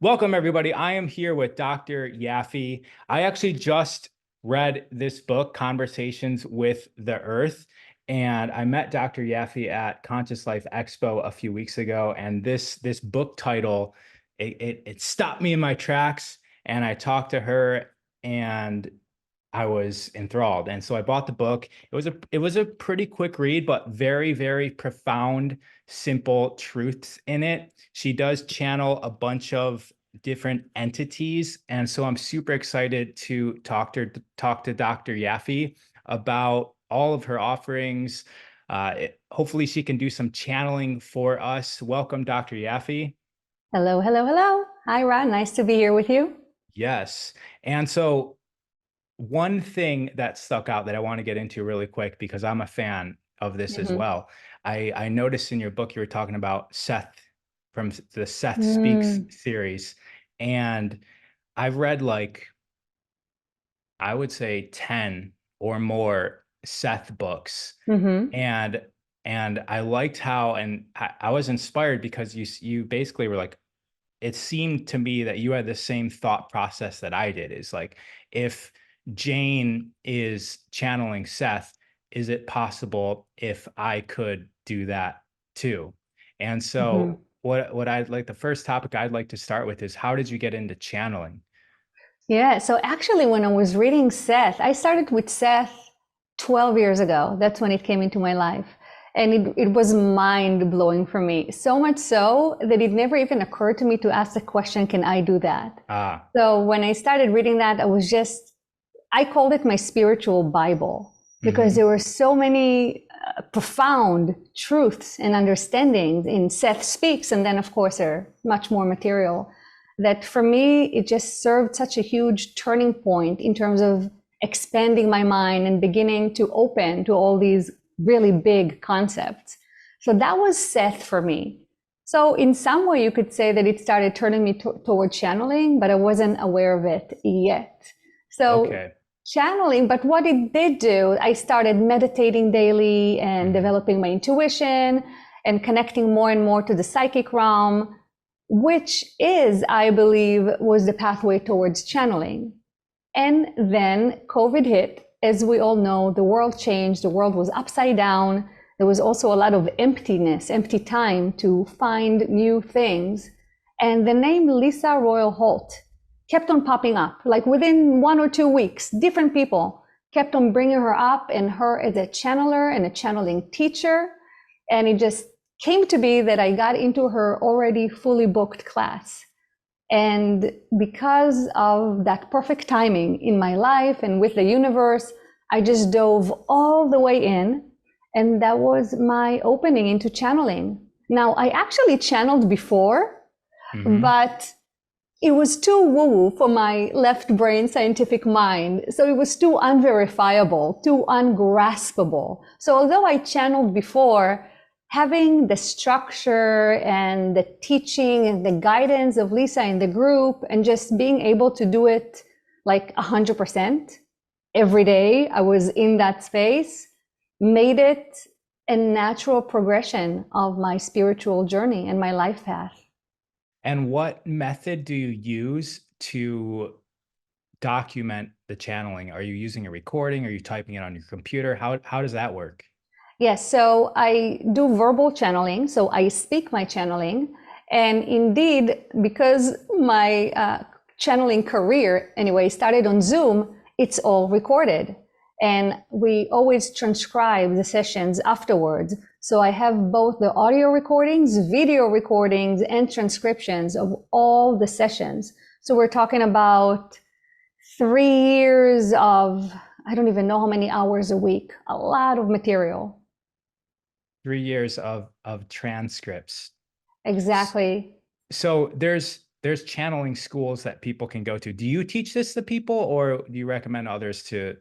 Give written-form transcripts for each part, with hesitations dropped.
Welcome, everybody. I am here with Dr. Yafi. I actually just read this book, Conversations with the Earth, and I met Dr. Yafi at Conscious Life Expo a few weeks ago. And this book title, it stopped me in my tracks. And I talked to her, and I was enthralled. And so I bought the book. It was a pretty quick read, but very, very profound, simple truths in it. She does channel a bunch of different entities. And so I'm super excited to talk to Dr. Yafi about all of her offerings. Hopefully she can do some channeling for us. Welcome, Dr. Yafi. Hello, hello, hello. Hi, Ron. Nice to be here with you. Yes. And so one thing that stuck out that I want to get into really quick, because I'm a fan of this as hmm well. I noticed in your book you were talking about Seth from the Seth Speaks Mm, series. And I've read like, I would say 10 or more Seth books. hmm And I liked how, and I was inspired because you basically were like, it seemed to me that you had the same thought process that I did. Is like, if Jane is channeling Seth, is it possible if I could do that too? And hmm so what I'd like, the first topic I'd like to start with is, how did you get into channeling? Yeah, so actually, when I was reading Seth, I started with Seth 12 years ago. That's when it came into my life. And it was mind blowing for me. So much so that it never even occurred to me to ask the question, can I do that? Ah. So when I started reading that, I called it my spiritual Bible because Mm-hmm. there were so many profound truths and understandings in Seth Speaks, and then, of course, there are much more material that for me, it just served such a huge turning point in terms of expanding my mind and beginning to open to all these really big concepts. So that was Seth for me. So in some way, you could say that it started turning me toward channeling, but I wasn't aware of it yet. So Okay. channeling, but what it did do, I started meditating daily and Mm-hmm. developing my intuition and connecting more and more to the psychic realm, which is, I believe, was the pathway towards channeling. And then COVID hit. As we all know, the world changed, the world was upside down. There was also a lot of emptiness, empty time to find new things. And the name Lisa Royal Holt kept on popping up. Like within 1 or 2 weeks, different people kept on bringing her up and her as a channeler and a channeling teacher. And it just came to be that I got into her already fully booked class. And because of that perfect timing in my life and with the universe, I just dove all the way in. And that was my opening into channeling. Now, I actually channeled before, Mm-hmm. but it was too woo-woo for my left brain scientific mind. So it was too unverifiable, too ungraspable. So although I channeled before, having the structure and the teaching and the guidance of Lisa in the group and just being able to do it like 100% every day, I was in that space, made it a natural progression of my spiritual journey and my life path. And what method do you use to document the channeling? Are you using a recording? Are you typing it on your computer? How does that work? Yes, so I do verbal channeling, so I speak my channeling. And indeed, because my channeling career, anyway, started on Zoom, it's all recorded. And we always transcribe the sessions afterwards. So I have both the audio recordings, video recordings, and transcriptions of all the sessions. So we're talking about 3 years of, I don't even know how many hours a week, a lot of material. 3 years of transcripts. S- Exactly. So there's channeling schools that people can go to. Do you teach this to people, or do you recommend others to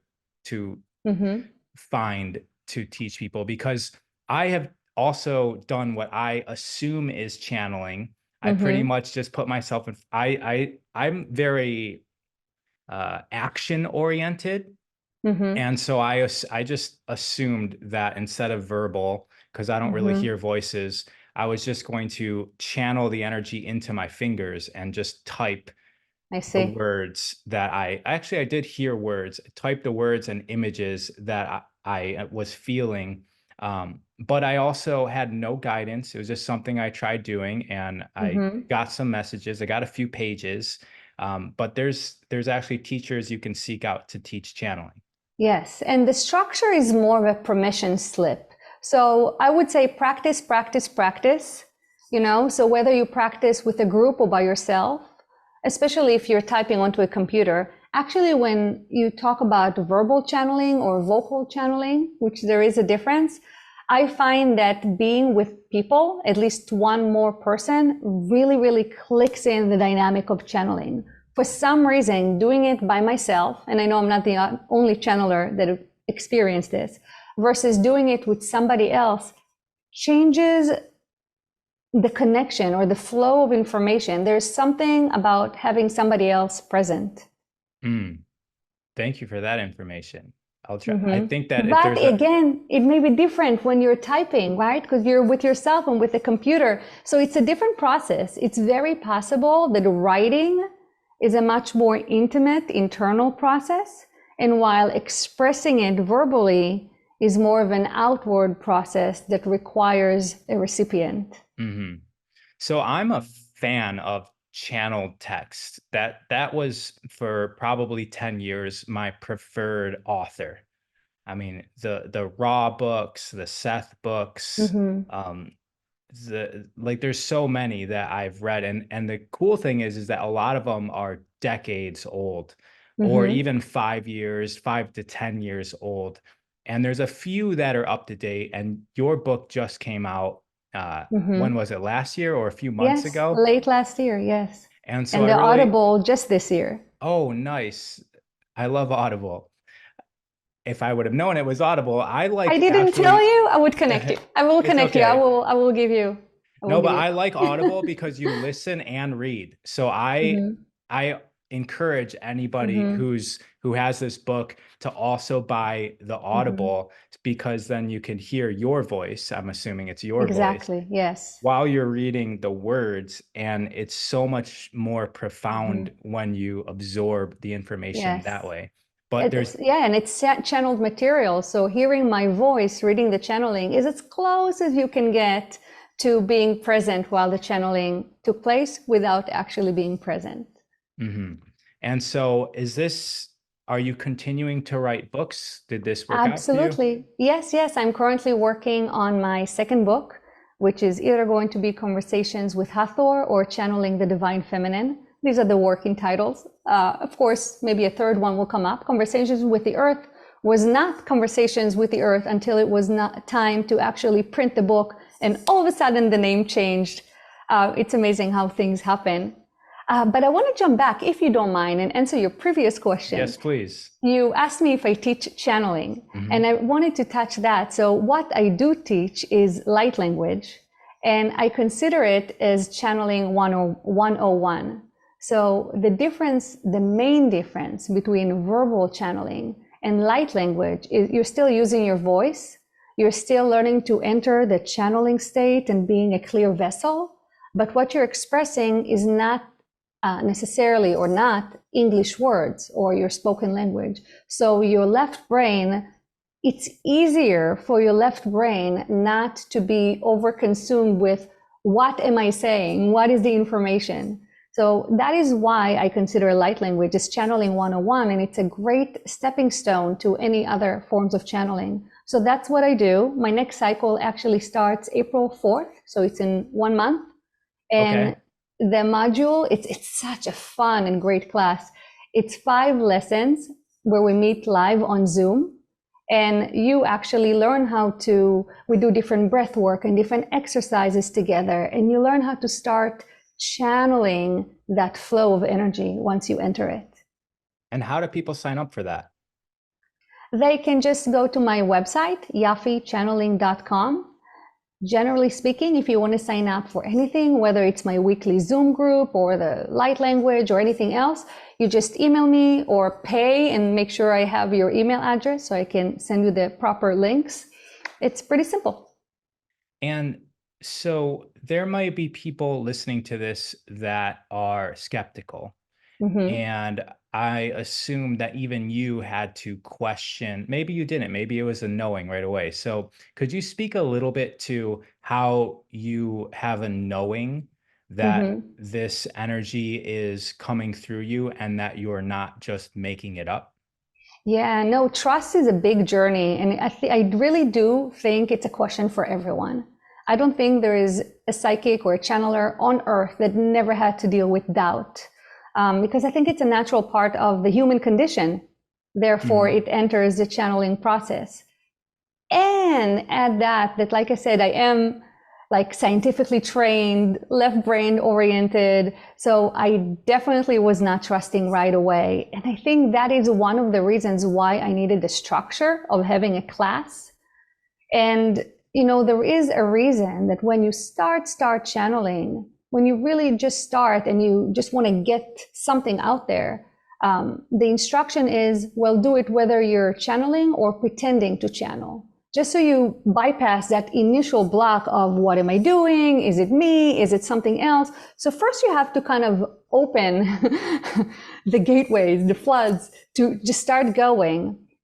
hmm find to teach people? Because I have also done what I assume is channeling. I pretty hmm much just put myself in. I'm very action oriented. hmm And so I just assumed that instead of verbal, because I don't really hmm hear voices, I was just going to channel the energy into my fingers and just type I the see. words that I did hear words, type the words and images that I was feeling. But I also had no guidance. It was just something I tried doing, and I Mm-hmm. got some messages. I got a few pages. But there's actually teachers you can seek out to teach channeling. Yes, and the structure is more of a permission slip. So I would say practice, practice, practice. So whether you practice with a group or by yourself, especially if you're typing onto a computer, actually when you talk about verbal channeling or vocal channeling, which there is a difference, I find that being with people, at least one more person, really, really clicks in the dynamic of channeling. For some reason, doing it by myself, and I know I'm not the only channeler that experienced this, versus doing it with somebody else, changes the connection or the flow of information. There's something about having somebody else present. Mm, thank you for that information. I'll try. I Mm-hmm. think that if But there's a again, it may be different when you're typing, right? Because you're with yourself and with the computer. So it's a different process. It's very possible that writing is a much more intimate internal process. And while expressing it verbally is more of an outward process that requires a recipient. Mhm. So I'm a fan of channeled text. That was for probably 10 years my preferred author. I mean, the Raw books, the Seth books, Mm-hmm. um, there's so many that I've read, and the cool thing is that a lot of them are decades old, or Mm-hmm. even 5 years, 5 to 10 years old. And there's a few that are up to date. And your book just came out. When Mm-hmm. was it? Last year or a few months Yes, ago? late last year, yes. And so And I the really, Audible just this year. oh, nice. I love Audible. If I would have known it was Audible, I I like didn't tell actually, you. I would connect you. I will it's connect you. I okay. will. I will give you. I will No, give but you a I like Audible copy. because you listen and read. So I Mm-hmm. I encourage anybody Mm-hmm. who has this book to also buy the Mm-hmm. Audible, because then you can hear your voice. I'm assuming it's your voice Exactly. Yes. while you're reading the words, and it's so much more Mm-hmm. profound when you absorb the information that Yes. way. But there's Yeah, and it's channeled material. So hearing my voice, reading the channeling is as close as you can get to being present while the channeling took place without actually being present. Mhm. And so are you continuing to write books? Did this work out for you? Absolutely. Yes, yes. I'm currently working on my second book, which is either going to be Conversations with Hathor or Channeling the Divine Feminine. These are the working titles. Of course, maybe a third one will come up. Conversations with the Earth was not Conversations with the Earth until it was not time to actually print the book, and all of a sudden the name changed. It's amazing how things happen. But I want to jump back, if you don't mind, and answer your previous question. Yes, please. You asked me if I teach channeling, and Hmm. I wanted to touch that. So, what I do teach is light language, and I consider it as channeling 101. So, the main difference between verbal channeling and light language is you're still using your voice, you're still learning to enter the channeling state and being a clear vessel, but what you're expressing is not necessarily or not English words or your spoken language. So your left brain, it's easier for your left brain not to be overconsumed with what am I saying? What is the information? So that is why I consider light language as channeling 101, and it's a great stepping stone to any other forms of channeling. So that's what I do. My next cycle actually starts April 4th, so it's in 1 month. And Okay. the module, it's such a fun and great class. It's 5 lessons where we meet live on Zoom, and you actually learn we do different breath work and different exercises together, and you learn how to start channeling that flow of energy once you enter it. And how do people sign up for that? They can just go to my website, yafichanneling.com. Generally speaking, if you want to sign up for anything, whether it's my weekly Zoom group or the light language or anything else, you just email me or pay and make sure I have your email address so I can send you the proper links. It's pretty simple. And So there might be people listening to this that are skeptical. Mm-hmm. And I assume that even you had to question, maybe you didn't, maybe it was a knowing right away. So could you speak a little bit to how you have a knowing that Mm-hmm. this energy is coming through you and that you're not just making it up? Yeah, no, trust is a big journey, and I really do think it's a question for everyone. I don't think there is a psychic or a channeler on earth that never had to deal with doubt, because I think it's a natural part of the human condition. Therefore, Mhm. it enters the channeling process. And add that like I said, I am like scientifically trained, left brain oriented. So I definitely was not trusting right away. And I think that is one of the reasons why I needed the structure of having a class. And, there is a reason that when you start channeling, when you really just start and you just want to get something out there, the instruction is, well, do it whether you're channeling or pretending to channel. Just so you bypass that initial block of what am I doing? Is it me? Is it something else? So first you have to kind of open the gateways, the floods to just start going.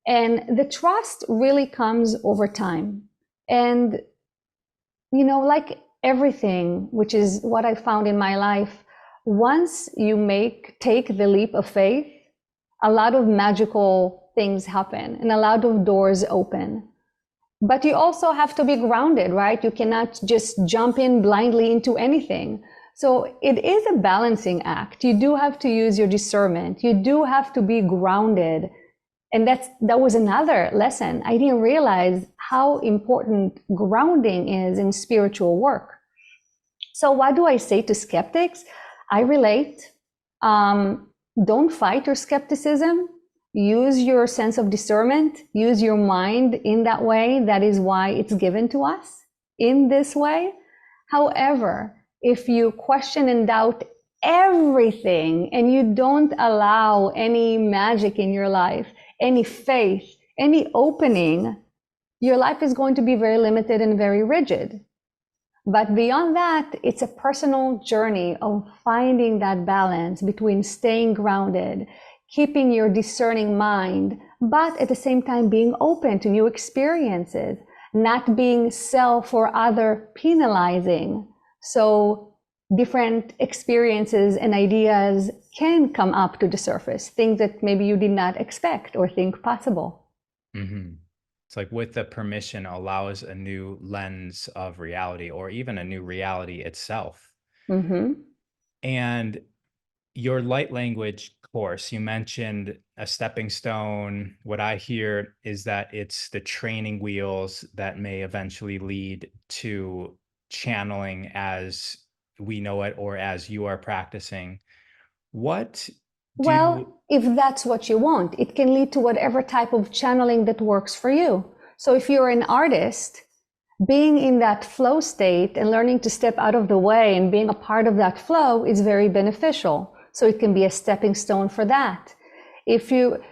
And the trust really comes over time. And, like everything, which is what I found in my life, once you take the leap of faith, a lot of magical things happen and a lot of doors open. But you also have to be grounded, right? You cannot just jump in blindly into anything. So it is a balancing act. You do have to use your discernment. You do have to be grounded. And that was another lesson. I didn't realize how important grounding is in spiritual work. So what do I say to skeptics? I relate. Don't fight your skepticism. Use your sense of discernment. Use your mind in that way. That is why it's given to us in this way. However, if you question and doubt everything and you don't allow any magic in your life, any faith, any opening, your life is going to be very limited and very rigid. But beyond that, it's a personal journey of finding that balance between staying grounded, keeping your discerning mind, but at the same time being open to new experiences, not being self or other penalizing. So different experiences and ideas can come up to the surface, things that maybe you did not expect or think possible. Mhm. It's like with the permission allows a new lens of reality or even a new reality itself. Mm-hmm. And your light language course, you mentioned a stepping stone. What I hear is that it's the training wheels that may eventually lead to channeling as we know it or as you are practicing. What do Well, if that's what you want, it can lead to whatever type of channeling that works for you. So if you're an artist, being in that flow state and learning to step out of the way and being a part of that flow is very beneficial. So it can be a stepping stone for that.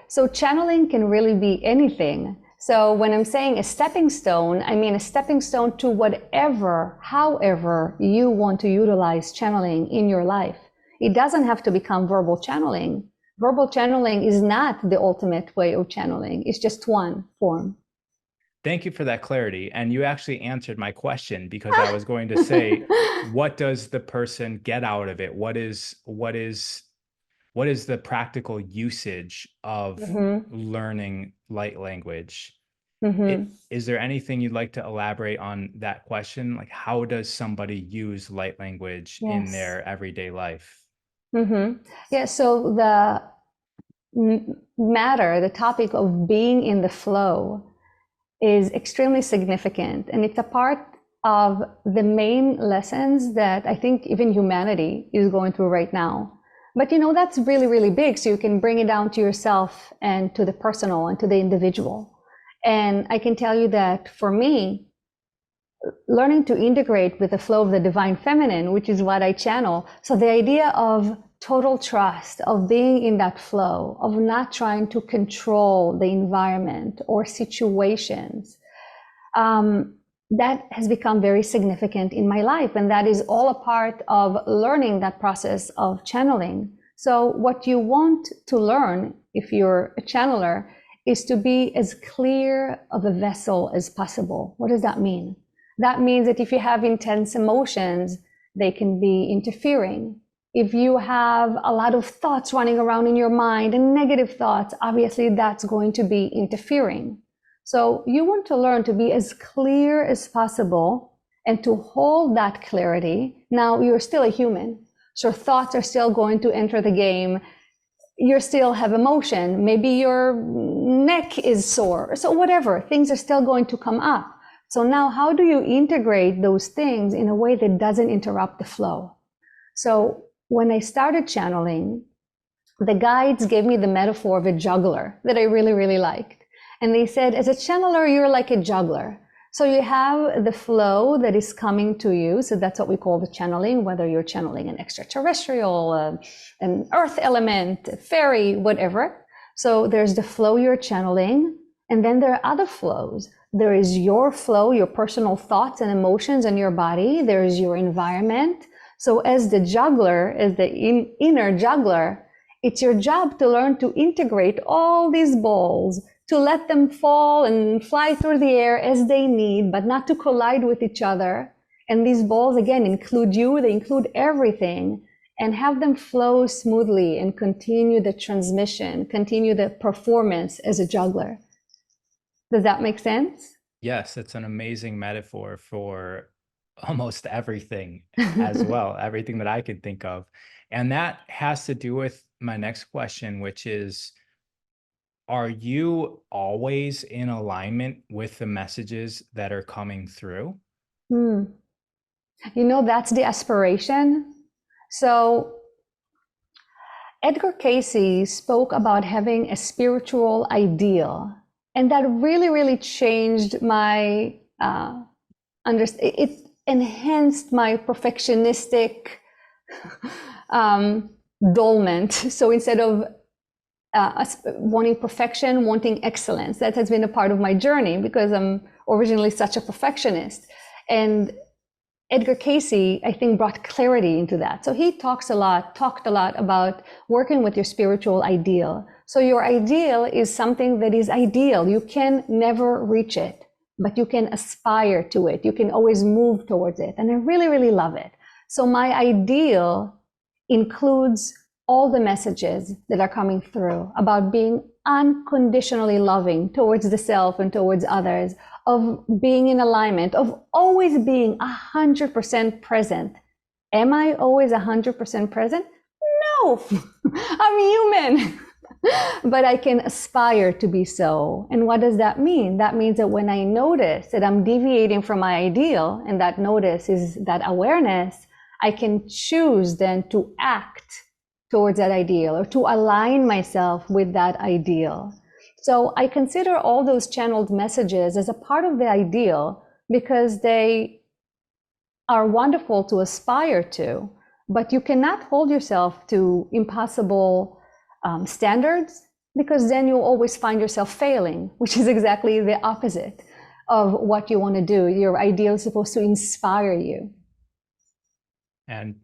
So channeling can really be anything. So when I'm saying a stepping stone, I mean a stepping stone to however you want to utilize channeling in your life. It doesn't have to become verbal channeling. Verbal channeling is not the ultimate way of channeling. It's just one form. Thank you for that clarity. And you actually answered my question because I was going to say, what does the person get out of it? What is the practical usage of Mm-hmm. learning light language? Mm-hmm. Is there anything you'd like to elaborate on that question? Like, how does somebody use light language in Yes. their everyday life? Mm-hmm. Yeah. So the the topic of being in the flow is extremely significant. And it's a part of the main lessons that I think even humanity is going through right now. But that's really, really big. So you can bring it down to yourself and to the personal and to the individual. And I can tell you that for me, learning to integrate with the flow of the divine feminine, which is what I channel. So the idea of total trust, of being in that flow, of not trying to control the environment or situations. that has become very significant in my life. And that is all a part of learning that process of channeling. So what you want to learn if you're a channeler is to be as clear of a vessel as possible. What does that mean? That means that if you have intense emotions, they can be interfering. If you have a lot of thoughts running around in your mind and negative thoughts, obviously that's going to be interfering. So you want to learn to be as clear as possible and to hold that clarity. Now you're still a human, so thoughts are still going to enter the game. You still have emotion. Maybe your neck is sore. So whatever, things are still going to come up. So now how do you integrate those things in a way that doesn't interrupt the flow? So when I started channeling, the guides gave me the metaphor of a juggler that I really, really liked. And they said, as a channeler, you're like a juggler. So you have the flow that is coming to you. So that's what we call the channeling, whether you're channeling an extraterrestrial, an earth element, a fairy, whatever. So there's the flow you're channeling. And then there are other flows. There is your flow, your personal thoughts and emotions in your body. There is your environment. So as the juggler, as the inner juggler, it's your job to learn to integrate all these balls, to let them fall and fly through the air as they need, but not to collide with each other. And these balls, again, include you, they include everything, and have them flow smoothly and continue the transmission, continue the performance as a juggler. Does that make sense? Yes, it's an amazing metaphor for almost everything as well, everything that I could think of. And that has to do with my next question, which is, are you always in alignment with the messages that are coming through? You know, that's the aspiration. So Edgar Cayce spoke about having a spiritual ideal, and that really, really changed my understanding. It enhanced my perfectionistic dolment. So instead of wanting perfection, wanting excellence, that has been a part of my journey because I'm originally such a perfectionist. And Edgar Cayce, I think, brought clarity into that. So he talked a lot about working with your spiritual ideal. So your ideal is something that is ideal. You can never reach it, but you can aspire to it. You can always move towards it. And I really, really love it. So my ideal includes all the messages that are coming through about being unconditionally loving towards the self and towards others, of being in alignment, of always being 100% present. Am I always 100% present? No, I'm human, but I can aspire to be so. And what does that mean? That means that when I notice that I'm deviating from my ideal, and that notice is that awareness, I can choose then to act towards that ideal or to align myself with that ideal. So I consider all those channeled messages as a part of the ideal because they are wonderful to aspire to, but you cannot hold yourself to impossible standards, because then you'll always find yourself failing, which is exactly the opposite of what you want to do. Your ideal is supposed to inspire you. And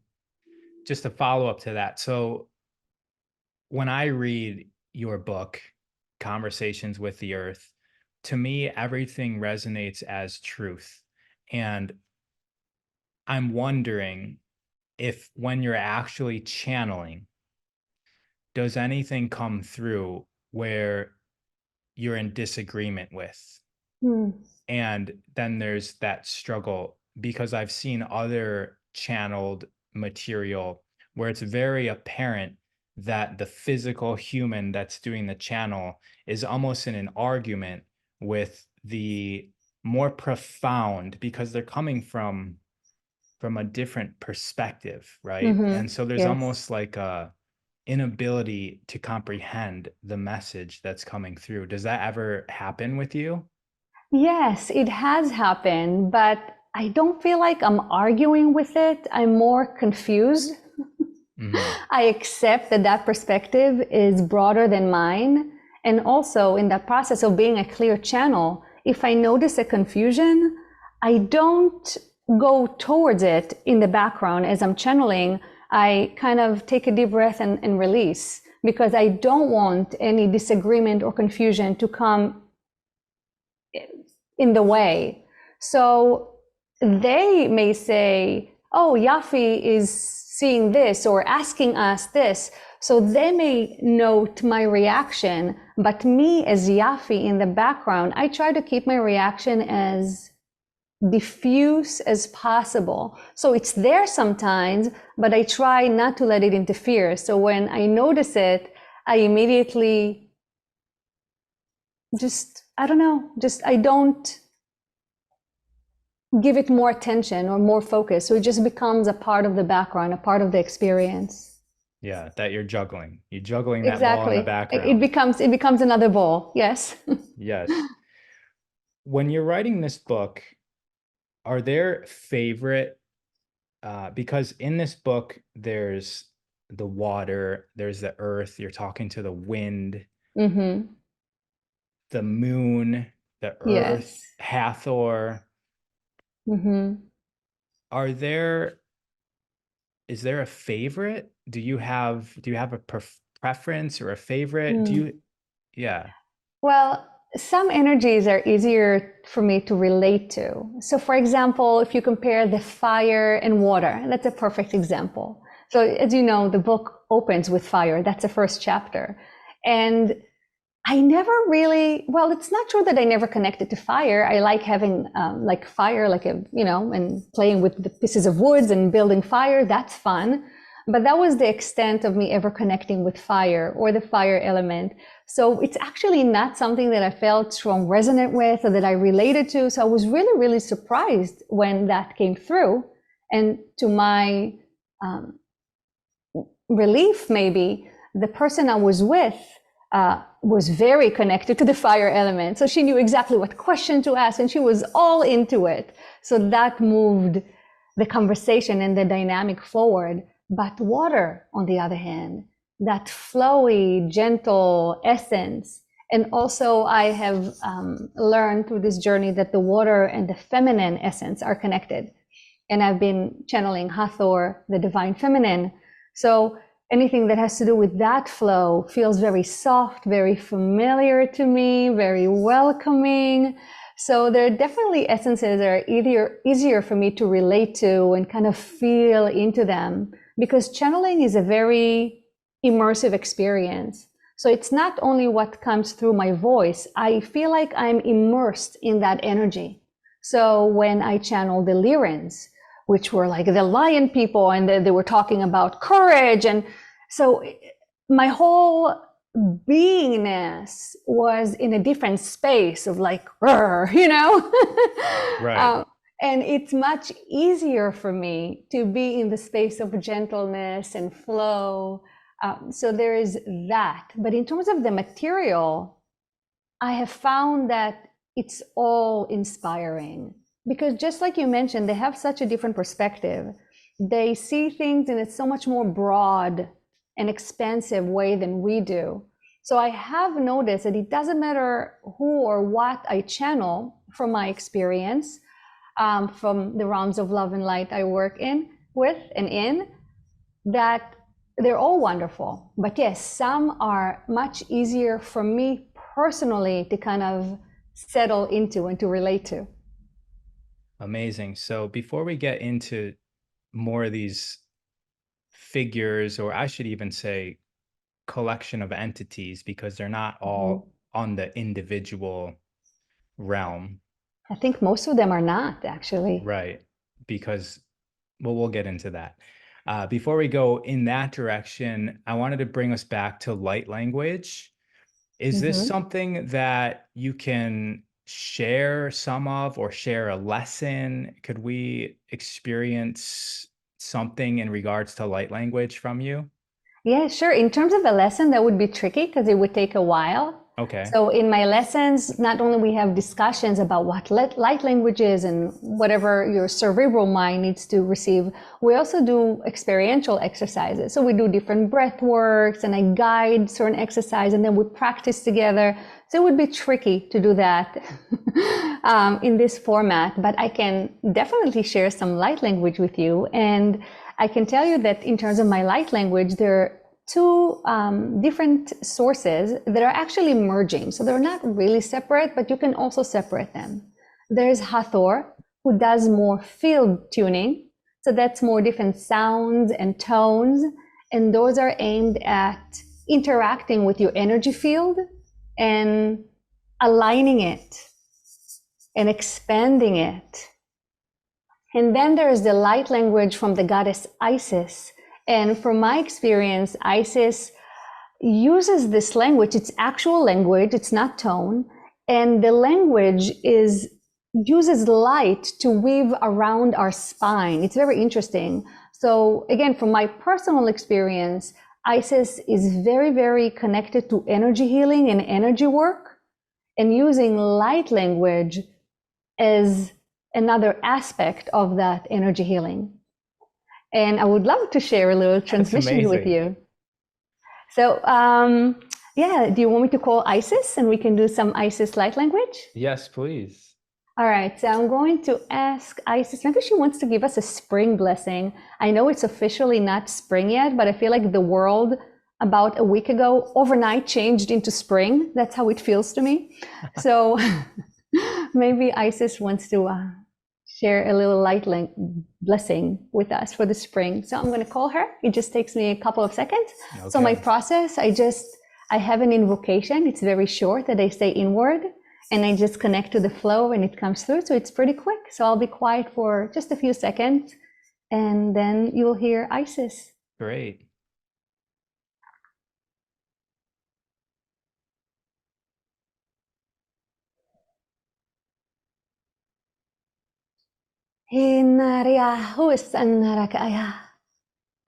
just a follow up to that. So when I read your book, Conversations with the Earth, to me, everything resonates as truth. And I'm wondering if when you're actually channeling, does anything come through where you're in disagreement with? And then there's that struggle, because I've seen other channeled material where it's very apparent that the physical human that's doing the channel is almost in an argument with the more profound, because they're coming from a different perspective, right? And so there's almost like a inability to comprehend the message that's coming through. Does that ever happen with you? Yes, it has happened, but I don't feel like I'm arguing with it. I'm more confused. I accept that that perspective is broader than mine. And also in that process of being a clear channel, if I notice a confusion, I don't go towards it in the background as I'm channeling. I kind of take a deep breath and release, because I don't want any disagreement or confusion to come in the way. So they may say, oh, Yafi is seeing this or asking us this. So they may note my reaction, but me as Yafi in the background, I try to keep my reaction as diffuse as possible. So it's there sometimes, but I try not to let it interfere. So when I notice it, I immediately I don't know, I don't give it more attention or more focus. So it just becomes a part of the background, a part of the experience. Yeah, that you're juggling. You're juggling that ball in the Exactly. background. It becomes another ball. Yes. Yes. When you're writing this book, are there favorite, because in this book, there's the water, there's the earth, you're talking to the wind, Mm-hmm. the moon, the earth, Yes. Hathor. Mm-hmm. Are there, is there a favorite? Do you have a preference or a favorite? Yeah. Well, some energies are easier for me to relate to. So, for example, if you compare the fire and water, that's a perfect example. So, as you know, the book opens with fire. That's the first chapter. And I never really, well, it's not true that I never connected to fire. I like having like fire, and playing with the pieces of woods and building fire. That's fun. But that was the extent of me ever connecting with fire or the fire element. So it's actually not something that I felt strong resonant with or that I related to. So I was really, really surprised when that came through. And to my relief, maybe, the person I was with was very connected to the fire element. So she knew exactly what question to ask and she was all into it. So that moved the conversation and the dynamic forward. But water, on the other hand, that flowy, gentle essence. And also I have learned through this journey that the water and the feminine essence are connected. And I've been channeling Hathor, the divine feminine. So anything that has to do with that flow feels very soft, very familiar to me, very welcoming. So there are definitely essences that are easier for me to relate to and kind of feel into them, because channeling is a very immersive experience. So it's not only what comes through my voice, I feel like I'm immersed in that energy. So when I channel the Lyrans, which were like the lion people, and they were talking about courage. And so my whole beingness was in a different space of like, Right. And it's much easier for me to be in the space of gentleness and flow. So there is that. But in terms of the material, I have found that it's all inspiring. Because just like you mentioned, they have such a different perspective. They see things in a so much more broad and expansive way than we do. So I have noticed that it doesn't matter who or what I channel from my experience, from the realms of love and light I work in, that they're all wonderful. But yes, some are much easier for me personally to kind of settle into and to relate to. Amazing. So before we get into more of these figures, or I should even say collection of entities, because they're not all on the individual realm, I think most of them are not, actually. right? Because, well, we'll get into that. Before we go in that direction, I wanted to bring us back to light language. Is this Mhm. something that you can share some of, or share a lesson? Could we experience something in regards to light language from you? Yeah, sure. In terms of a lesson, that would be tricky because it would take a while. Okay. So in my lessons, not only we have discussions about what light language is and whatever your cerebral mind needs to receive, we also do experiential exercises. So we do different breath works and I guide certain exercise and then we practice together. So it would be tricky to do that in this format, but I can definitely share some light language with you. And I can tell you that in terms of my light language, there are two different sources that are actually merging. So they're not really separate, but you can also separate them. There's Hathor, who does more field tuning. So that's more different sounds and tones. And those are aimed at interacting with your energy field and aligning it and expanding it. And then there's the light language from the goddess Isis. And from my experience, Isis uses this language. It's actual language, it's not tone. And the language uses light to weave around our spine. It's very interesting. So again, from my personal experience, Isis is very, very connected to energy healing and energy work, and using light language as another aspect of that energy healing. And I would love to share a little transmission with you. So, yeah, do you want me to call Isis and we can do some Isis light language? Yes, please. All right, so I'm going to ask Isis, maybe she wants to give us a spring blessing. I know it's officially not spring yet, but I feel like the world about a week ago, overnight changed into spring. That's how it feels to me. So maybe Isis wants to share a little light blessing with us for the spring. So I'm going to call her. It just takes me a couple of seconds. Okay. So my process, I have an invocation. It's very short that I say inward and I just connect to the flow and it comes through. So it's pretty quick. So I'll be quiet for just a few seconds and then you'll hear Isis. Great. Hinariahus anarakaya.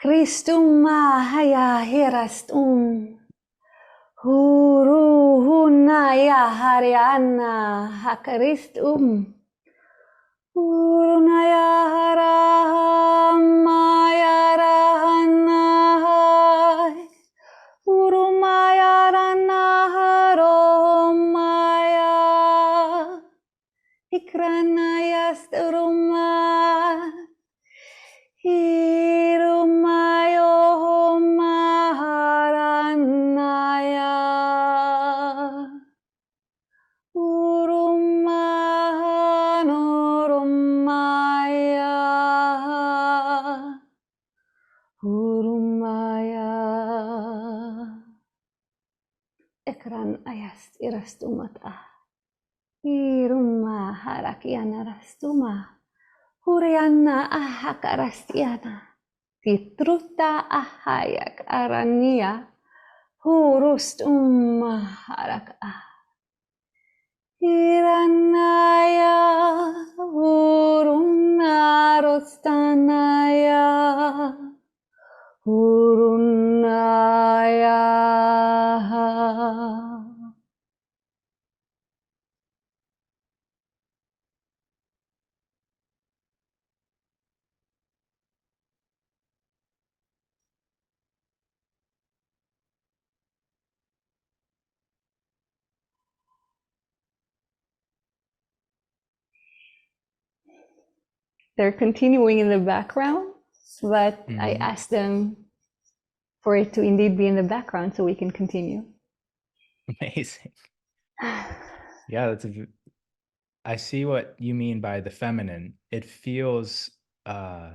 Christum mahaya hirastum. Huru hunaya hariana hakaristum. Hurunaya harahamaya rahanahai. Hurumaya ranaharomaya. Ikranaya sturuma. Hirumayo maharanaya. Urumahanorumaya. Urumaya. Ekran ayas irastumata. Hiruma harakiana rastuma. Huriana ahakarastiana. Titruta ahayak arania. Hurustum haraka. Hiranaya. Hurunarostanaya. Hurunaya. They're continuing in the background, but I asked them for it to indeed be in the background so we can continue. Amazing. Yeah, I see what you mean by the feminine. It feels, I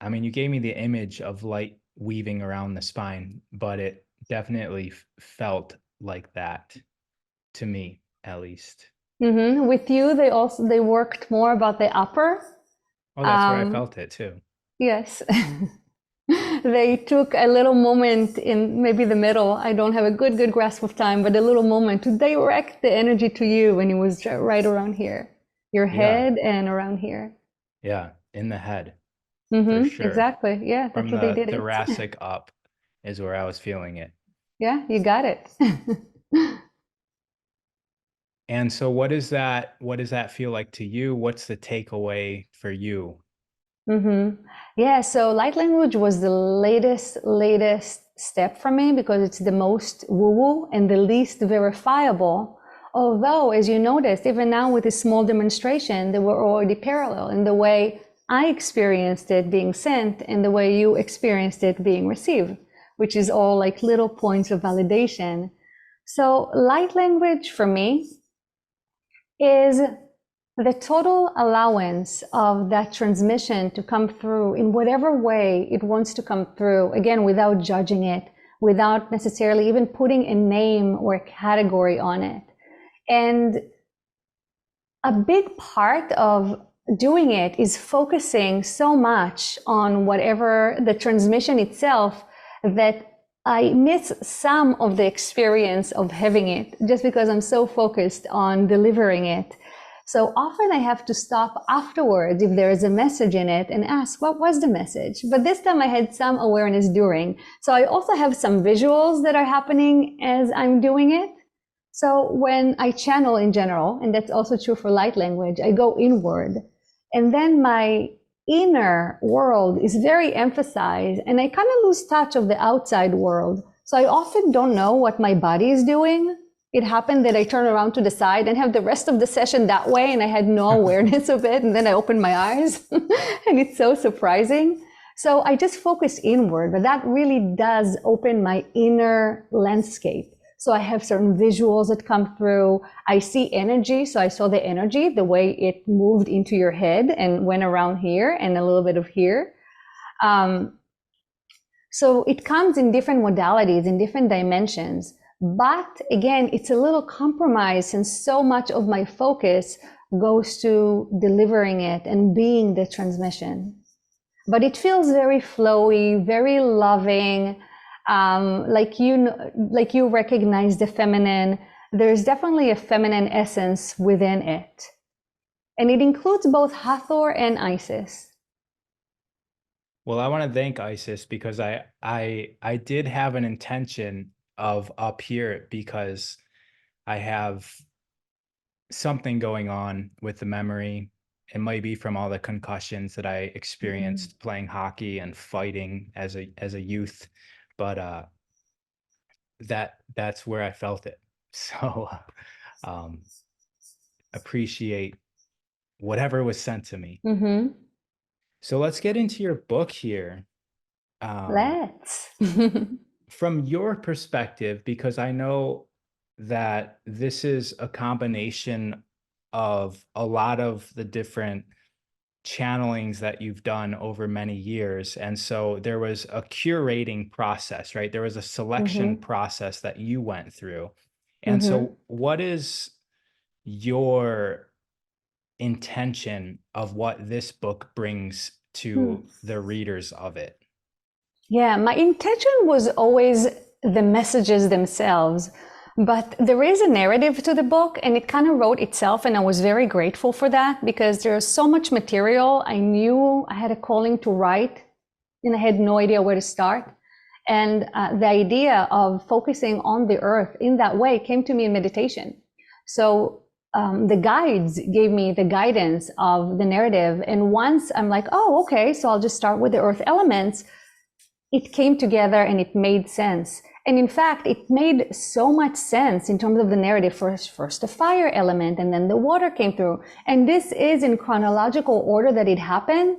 mean, you gave me the image of light weaving around the spine, but it definitely felt like that to me, at least. With you, they worked more about the upper. Oh, that's where I felt it too. Yes. They took a little moment in maybe the middle. I don't have a good grasp of time, but a little moment to direct the energy to you, and it was right around here, your head and around here. Yeah, in the head. For sure. Exactly. Yeah, that's what they did. From the thoracic up is where I was feeling it. Yeah, you got it. And so what does that feel like to you? What's the takeaway for you? Mm-hmm. Yeah, so light language was the latest step for me because it's the most woo-woo and the least verifiable. Although, as you noticed, even now with this small demonstration, they were already parallel in the way I experienced it being sent and the way you experienced it being received, which is all like little points of validation. So light language for me is the total allowance of that transmission to come through in whatever way it wants to come through, again, without judging it, without necessarily even putting a name or a category on it. And a big part of doing it is focusing so much on whatever the transmission itself that I miss some of the experience of having it just because I'm so focused on delivering it. So often I have to stop afterwards if there is a message in it and ask, what was the message? But this time I had some awareness during. So I also have some visuals that are happening as I'm doing it. So when I channel in general, and that's also true for light language, I go inward. And then my inner world is very emphasized, and I kind of lose touch of the outside world. So I often don't know what my body is doing. It happened that I turn around to the side and have the rest of the session that way, and I had no awareness of it. And then I open my eyes, and it's so surprising. So I just focus inward, but that really does open my inner landscape. So I have certain visuals that come through. I see energy. So I saw the energy, the way it moved into your head and went around here and a little bit of here. So it comes in different modalities, in different dimensions. But again, it's a little compromise since so much of my focus goes to delivering it and being the transmission. But it feels very flowy, very loving. Like you recognize the feminine, there's definitely a feminine essence within it. And it includes both Hathor and Isis. Well, I want to thank Isis because I did have an intention of up here because I have something going on with the memory. It might be from all the concussions that I experienced playing hockey and fighting as a youth, but that's where I felt it. So appreciate whatever was sent to me. Mm-hmm. So let's get into your book here. Let's. From your perspective, because I know that this is a combination of a lot of the different channelings that you've done over many years. And so there was a curating process, right? There was a selection process that you went through. And so what is your intention of what this book brings to the readers of it? Yeah, my intention was always the messages themselves, but there is a narrative to the book and it kind of wrote itself, and I was very grateful for that because there's so much material. I knew I had a calling to write and I had no idea where to start. And the idea of focusing on the earth in that way came to me in meditation. So the guides gave me the guidance of the narrative. And once I'm like, oh, okay, so I'll just start with the earth elements. It came together and it made sense. And in fact, it made so much sense in terms of the narrative. First the fire element, and then the water came through. And this is in chronological order that it happened.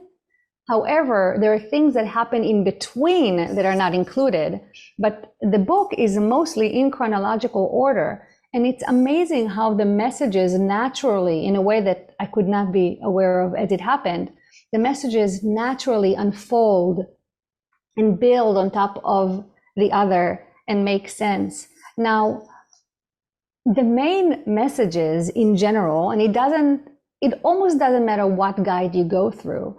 However, there are things that happen in between that are not included. But the book is mostly in chronological order. And it's amazing how the messages naturally, in a way that I could not be aware of as it happened, the messages naturally unfold and build on top of the other and make sense. Now, the main messages in general, and it almost doesn't matter what guide you go through,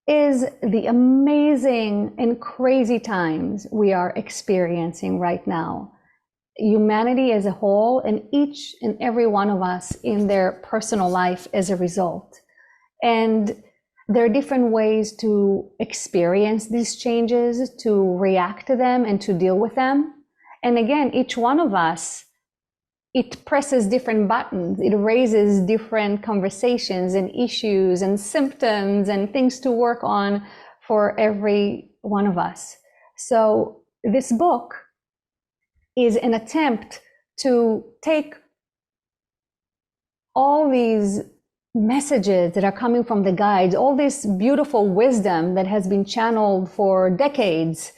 is the amazing and crazy times we are experiencing right now. Humanity as a whole, and each and every one of us in their personal life as a result. And there are different ways to experience these changes, to react to them and to deal with them. And again, each one of us it presses different buttons. It raises different conversations and issues and symptoms and things to work on for every one of us. So this book is an attempt to take all these messages that are coming from the guides, all this beautiful wisdom that has been channeled for decades,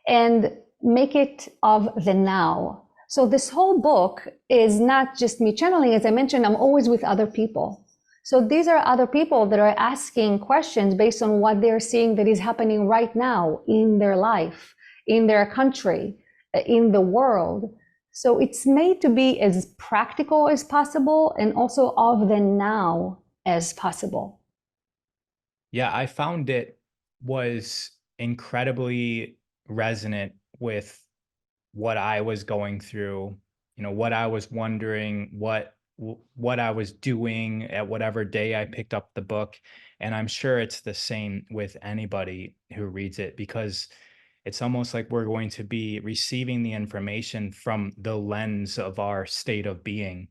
and make it of the now. So this whole book is not just me channeling. As I mentioned, I'm always with other people. So these are other people that are asking questions based on what they're seeing that is happening right now in their life, in their country, in the world. So it's made to be as practical as possible and also of the now as possible. Yeah, I found it was incredibly resonant with what I was going through, what I was wondering, what I was doing at whatever day I picked up the book. And I'm sure it's the same with anybody who reads it, because it's almost like we're going to be receiving the information from the lens of our state of being.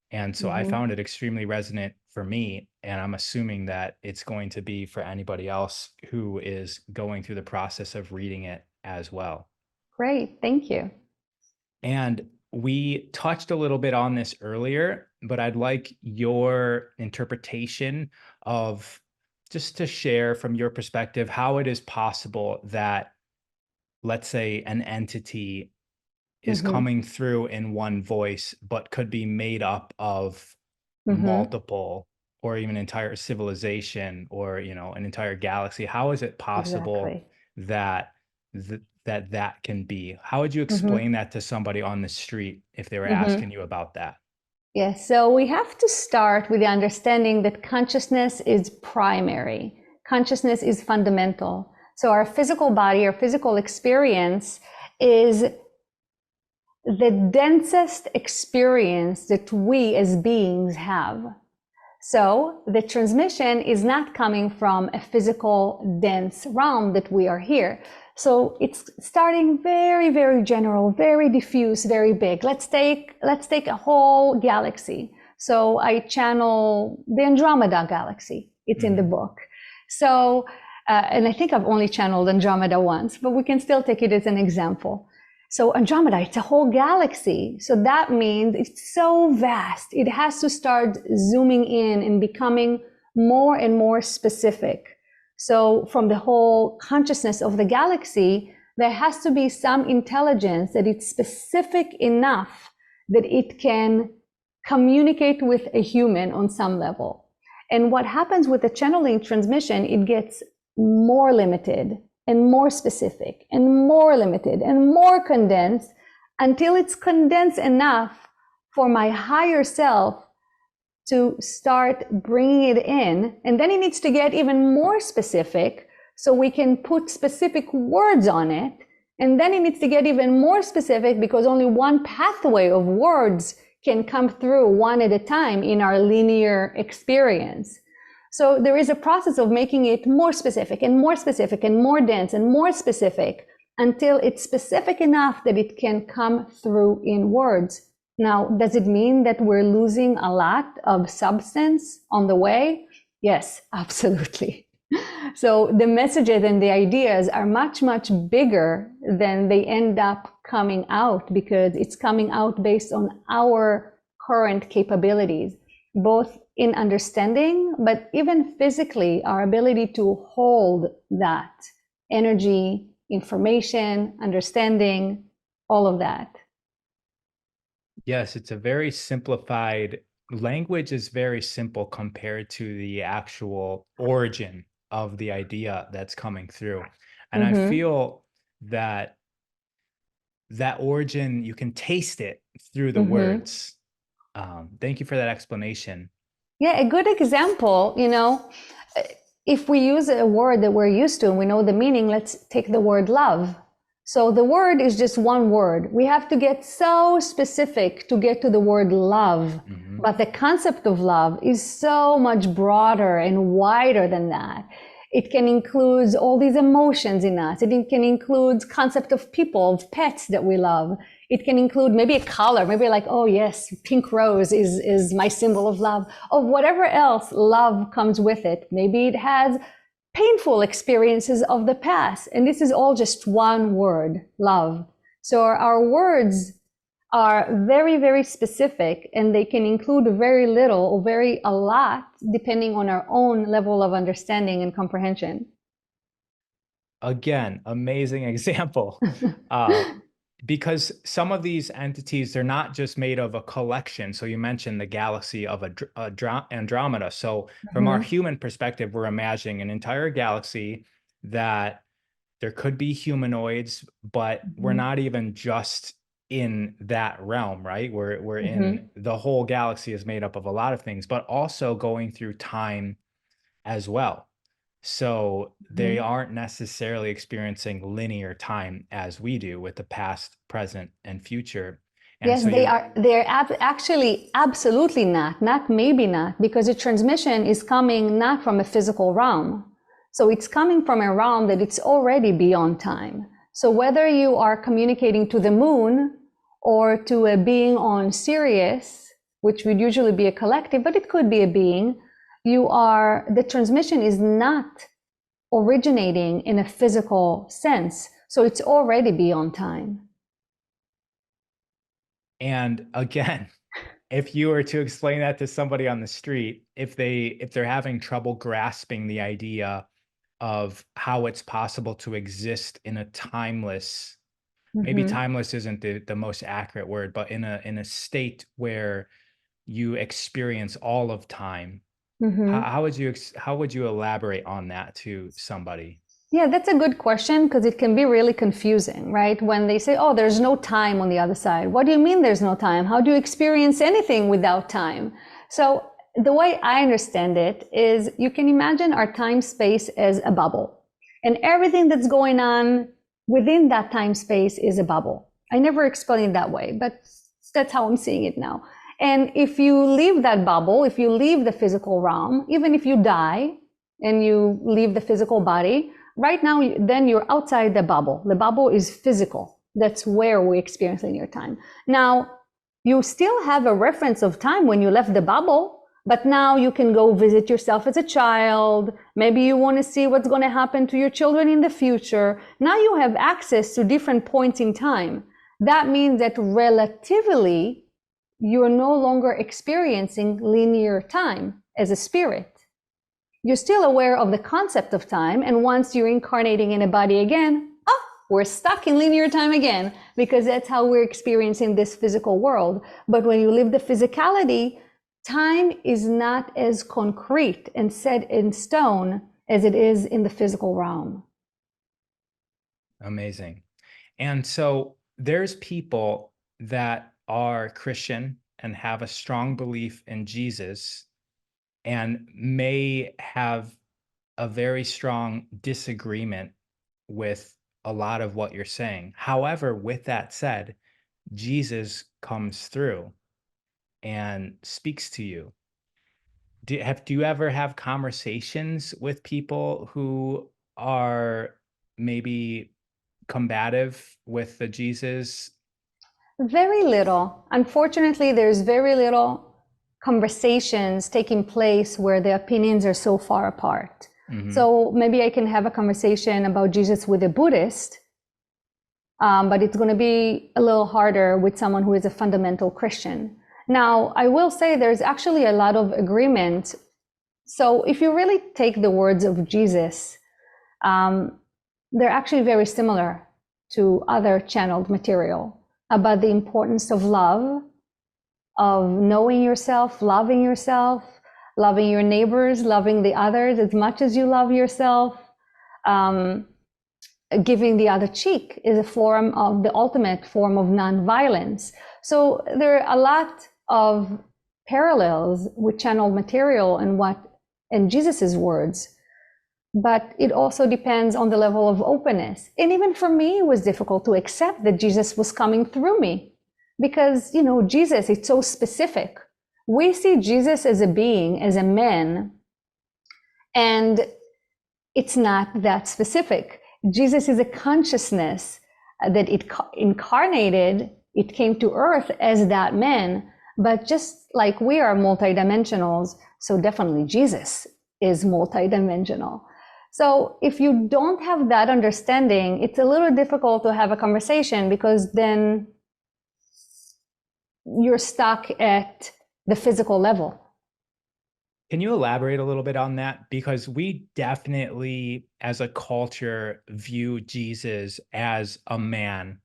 And so I found it extremely resonant for me, and I'm assuming that it's going to be for anybody else who is going through the process of reading it as well. Great, thank you. And we touched a little bit on this earlier, but I'd like your interpretation of, just to share from your perspective, how it is possible that, let's say, an entity is coming through in one voice, but could be made up of multiple, or even entire civilization, or an entire galaxy. How is it possible Exactly. that that can be? How would you explain that to somebody on the street if they were asking you about that? Yes, so we have to start with the understanding that consciousness is primary. Consciousness is fundamental. So our physical body, our physical experience is the densest experience that we as beings have. So the transmission is not coming from a physical dense realm that we are here. So it's starting very, very general, very diffuse, very big. Let's take a whole galaxy. So I channel the Andromeda galaxy. It's in the book. So, and I think I've only channeled Andromeda once, but we can still take it as an example. So Andromeda, it's a whole galaxy. So that means it's so vast. It has to start zooming in and becoming more and more specific. So from the whole consciousness of the galaxy, there has to be some intelligence that it's specific enough that it can communicate with a human on some level. And what happens with the channeling transmission, it gets more limited and more specific and more limited and more condensed until it's condensed enough for my higher self to start bringing it in. And then it needs to get even more specific so we can put specific words on it. And then it needs to get even more specific because only one pathway of words can come through one at a time in our linear experience. So there is a process of making it more specific and more specific and more dense and more specific until it's specific enough that it can come through in words. Now, does it mean that we're losing a lot of substance on the way? Yes, absolutely. So the messages and the ideas are much, much bigger than they end up coming out because it's coming out based on our current capabilities, both in understanding, but even physically, our ability to hold that energy, information, understanding, all of that. Yes, it's a very simplified language, is very simple compared to the actual origin of the idea that's coming through. And I feel that that origin, you can taste it through the words. Thank you for that explanation. Yeah, a good example, if we use a word that we're used to and we know the meaning, let's take the word love. So the word is just one word. We have to get so specific to get to the word love. But the concept of love is so much broader and wider than that. It can include all these emotions in us. It can include concept of people, of pets that we love. It can include maybe a color, maybe like, oh yes, pink rose is my symbol of love, or whatever else love comes with it. Maybe it has painful experiences of the past. And this is all just one word, love. So our words are very, very specific, and they can include very little or a lot, depending on our own level of understanding and comprehension. Again, amazing example. Because some of these entities, they're not just made of a collection. So you mentioned the galaxy of Andromeda. So from our human perspective, we're imagining an entire galaxy that there could be humanoids, but we're not even just in that realm, right? We're in the whole galaxy is made up of a lot of things, but also going through time as well. So they aren't necessarily experiencing linear time as we do with the past, present, and future. And yes, so they are. They're actually absolutely not maybe not, because the transmission is coming not from a physical realm. So it's coming from a realm that it's already beyond time. So whether you are communicating to the moon or to a being on Sirius, which would usually be a collective, but it could be a being, the transmission is not originating in a physical sense. So it's already beyond time. And again, if you were to explain that to somebody on the street, if they're having trouble grasping the idea of how it's possible to exist in a timeless, maybe timeless isn't the most accurate word, but in a state where you experience all of time, how would you elaborate on that to somebody? Yeah, that's a good question, because it can be really confusing, right? When they say, oh, there's no time on the other side. What do you mean there's no time? How do you experience anything without time? So the way I understand it is, you can imagine our time space as a bubble, and everything that's going on within that time space is a bubble. I never explained it that way, but that's how I'm seeing it now. And if you leave that bubble, if you leave the physical realm, even if you die and you leave the physical body, right now, then you're outside the bubble. The bubble is physical. That's where we experience linear time. Now, you still have a reference of time when you left the bubble, but now you can go visit yourself as a child. Maybe you want to see what's going to happen to your children in the future. Now you have access to different points in time. That means that relatively, you're no longer experiencing linear time as a spirit. You're still aware of the concept of time, and once you're incarnating in a body again, we're stuck in linear time again, because that's how we're experiencing this physical world. But when you live the physicality, time is not as concrete and set in stone as it is in the physical realm. Amazing. And so there's people that are Christian and have a strong belief in Jesus, and may have a very strong disagreement with a lot of what you're saying. However, with that said, Jesus comes through and speaks to you. Do you ever have conversations with people who are maybe combative with the Jesus? Very little. Unfortunately, there's very little conversations taking place where the opinions are so far apart. So maybe I can have a conversation about Jesus with a Buddhist, but it's going to be a little harder with someone who is a fundamental Christian. Now, I will say there's actually a lot of agreement. So if you really take the words of Jesus, they're actually very similar to other channeled material about the importance of love, of knowing yourself, loving your neighbors, loving the others as much as you love yourself. Giving the other cheek is a form of the ultimate form of nonviolence. So there are a lot of parallels with channeled material and Jesus's words, but it also depends on the level of openness. And even for me, it was difficult to accept that Jesus was coming through me, because, Jesus, it's so specific. We see Jesus as a being, as a man, and it's not that specific. Jesus is a consciousness that it incarnated, it came to earth as that man, but just like we are multidimensionals, so definitely Jesus is multidimensional. So if you don't have that understanding, it's a little difficult to have a conversation, because then you're stuck at the physical level. Can you elaborate a little bit on that? Because we definitely, as a culture, view Jesus as a man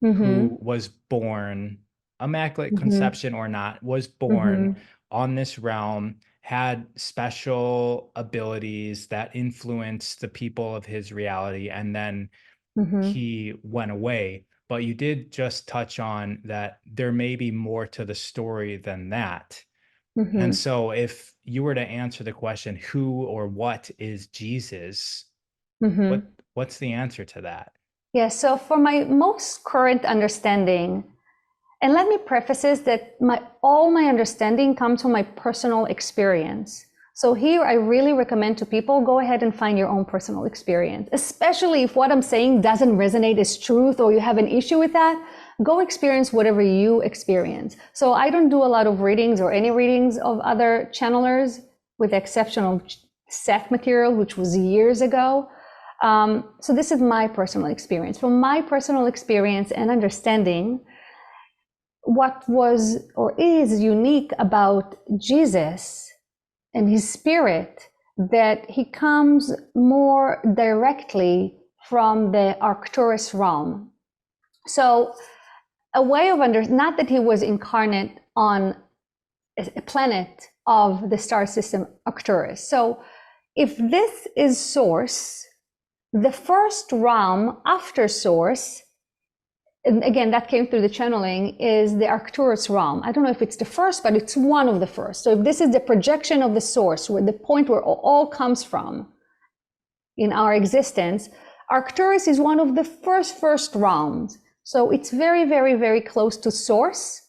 who was born, immaculate conception or not, was born on this realm, had special abilities that influenced the people of his reality, and then he went away. But you did just touch on that there may be more to the story than that. And so if you were to answer the question, who or what is Jesus, what's the answer to that? Yeah, so for my most current understanding, and let me preface this that all my understanding comes from my personal experience. So here I really recommend to people, go ahead and find your own personal experience, especially if what I'm saying doesn't resonate as truth or you have an issue with that. Go experience whatever you experience. So I don't do a lot of readings or any readings of other channelers, with the exception of Seth Material, which was years ago. So this is my personal experience. From my personal experience and understanding, what was or is unique about Jesus and his spirit, that he comes more directly from the Arcturus realm. So a way of not that he was incarnate on a planet of the star system Arcturus. So if this is source, the first realm after source, and again, that came through the channeling, is the Arcturus realm. I don't know if it's the first, but it's one of the first. So if this is the projection of the source, where the point where all comes from in our existence, Arcturus is one of the first realms. So it's very, very, very close to source,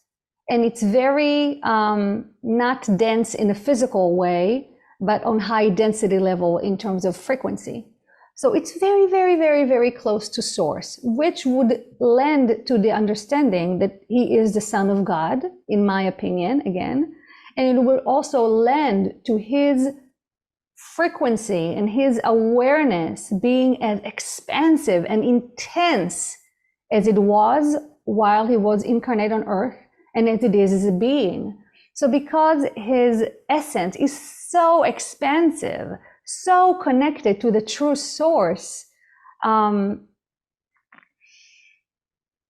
and it's very not dense in a physical way, but on high density level in terms of frequency. So it's very, very, very, very close to source, which would lend to the understanding that he is the Son of God, in my opinion, again. And it would also lend to his frequency and his awareness being as expansive and intense as it was while he was incarnate on earth, and as it is as a being. So because his essence is so expansive, so connected to the true source,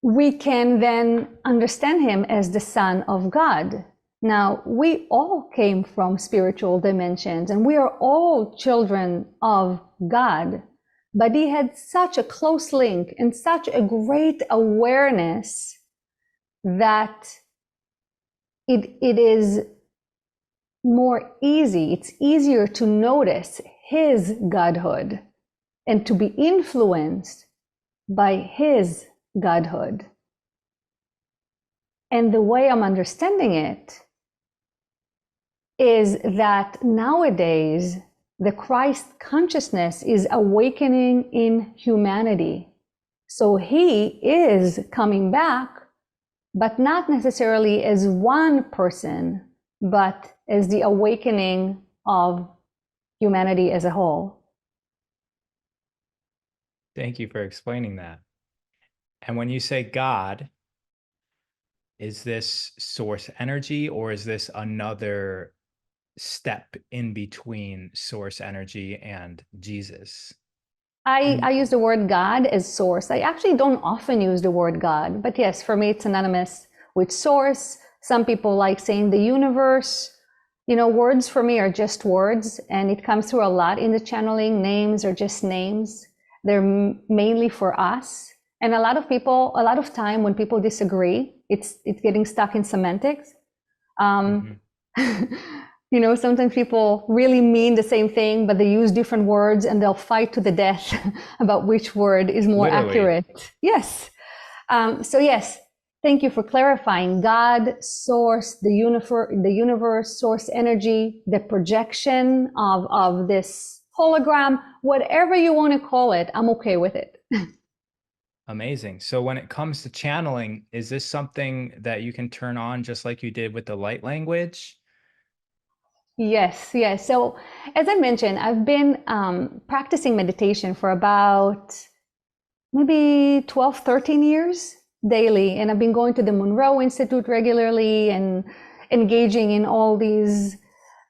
we can then understand him as the Son of God. Now, we all came from spiritual dimensions, and we are all children of God, but he had such a close link and such a great awareness that it is more easy, it's easier to notice his godhood and to be influenced by his godhood. And the way I'm understanding it is that nowadays the Christ consciousness is awakening in humanity. So he is coming back, but not necessarily as one person, but as the awakening of humanity as a whole. Thank you for explaining that. And when you say God, is this source energy, or is this another step in between source energy and Jesus? I use the word God as source. I actually don't often use the word God, but yes, for me it's synonymous with source. Some people like saying the universe. You know, words for me are just words, and it comes through a lot in the channeling. Names are just names. They're mainly for us. And a lot of time when people disagree, it's getting stuck in semantics. You know, sometimes people really mean the same thing, but they use different words, and they'll fight to the death about which word is more accurate. Yes. So yes, thank you for clarifying. God, source, the universe, source energy, the projection of this hologram, whatever you want to call it, I'm okay with it. Amazing. So when it comes to channeling, is this something that you can turn on just like you did with the light language? Yes, yes. So as I mentioned, I've been practicing meditation for about maybe 12, 13 years daily. And I've been going to the Monroe Institute regularly and engaging in all these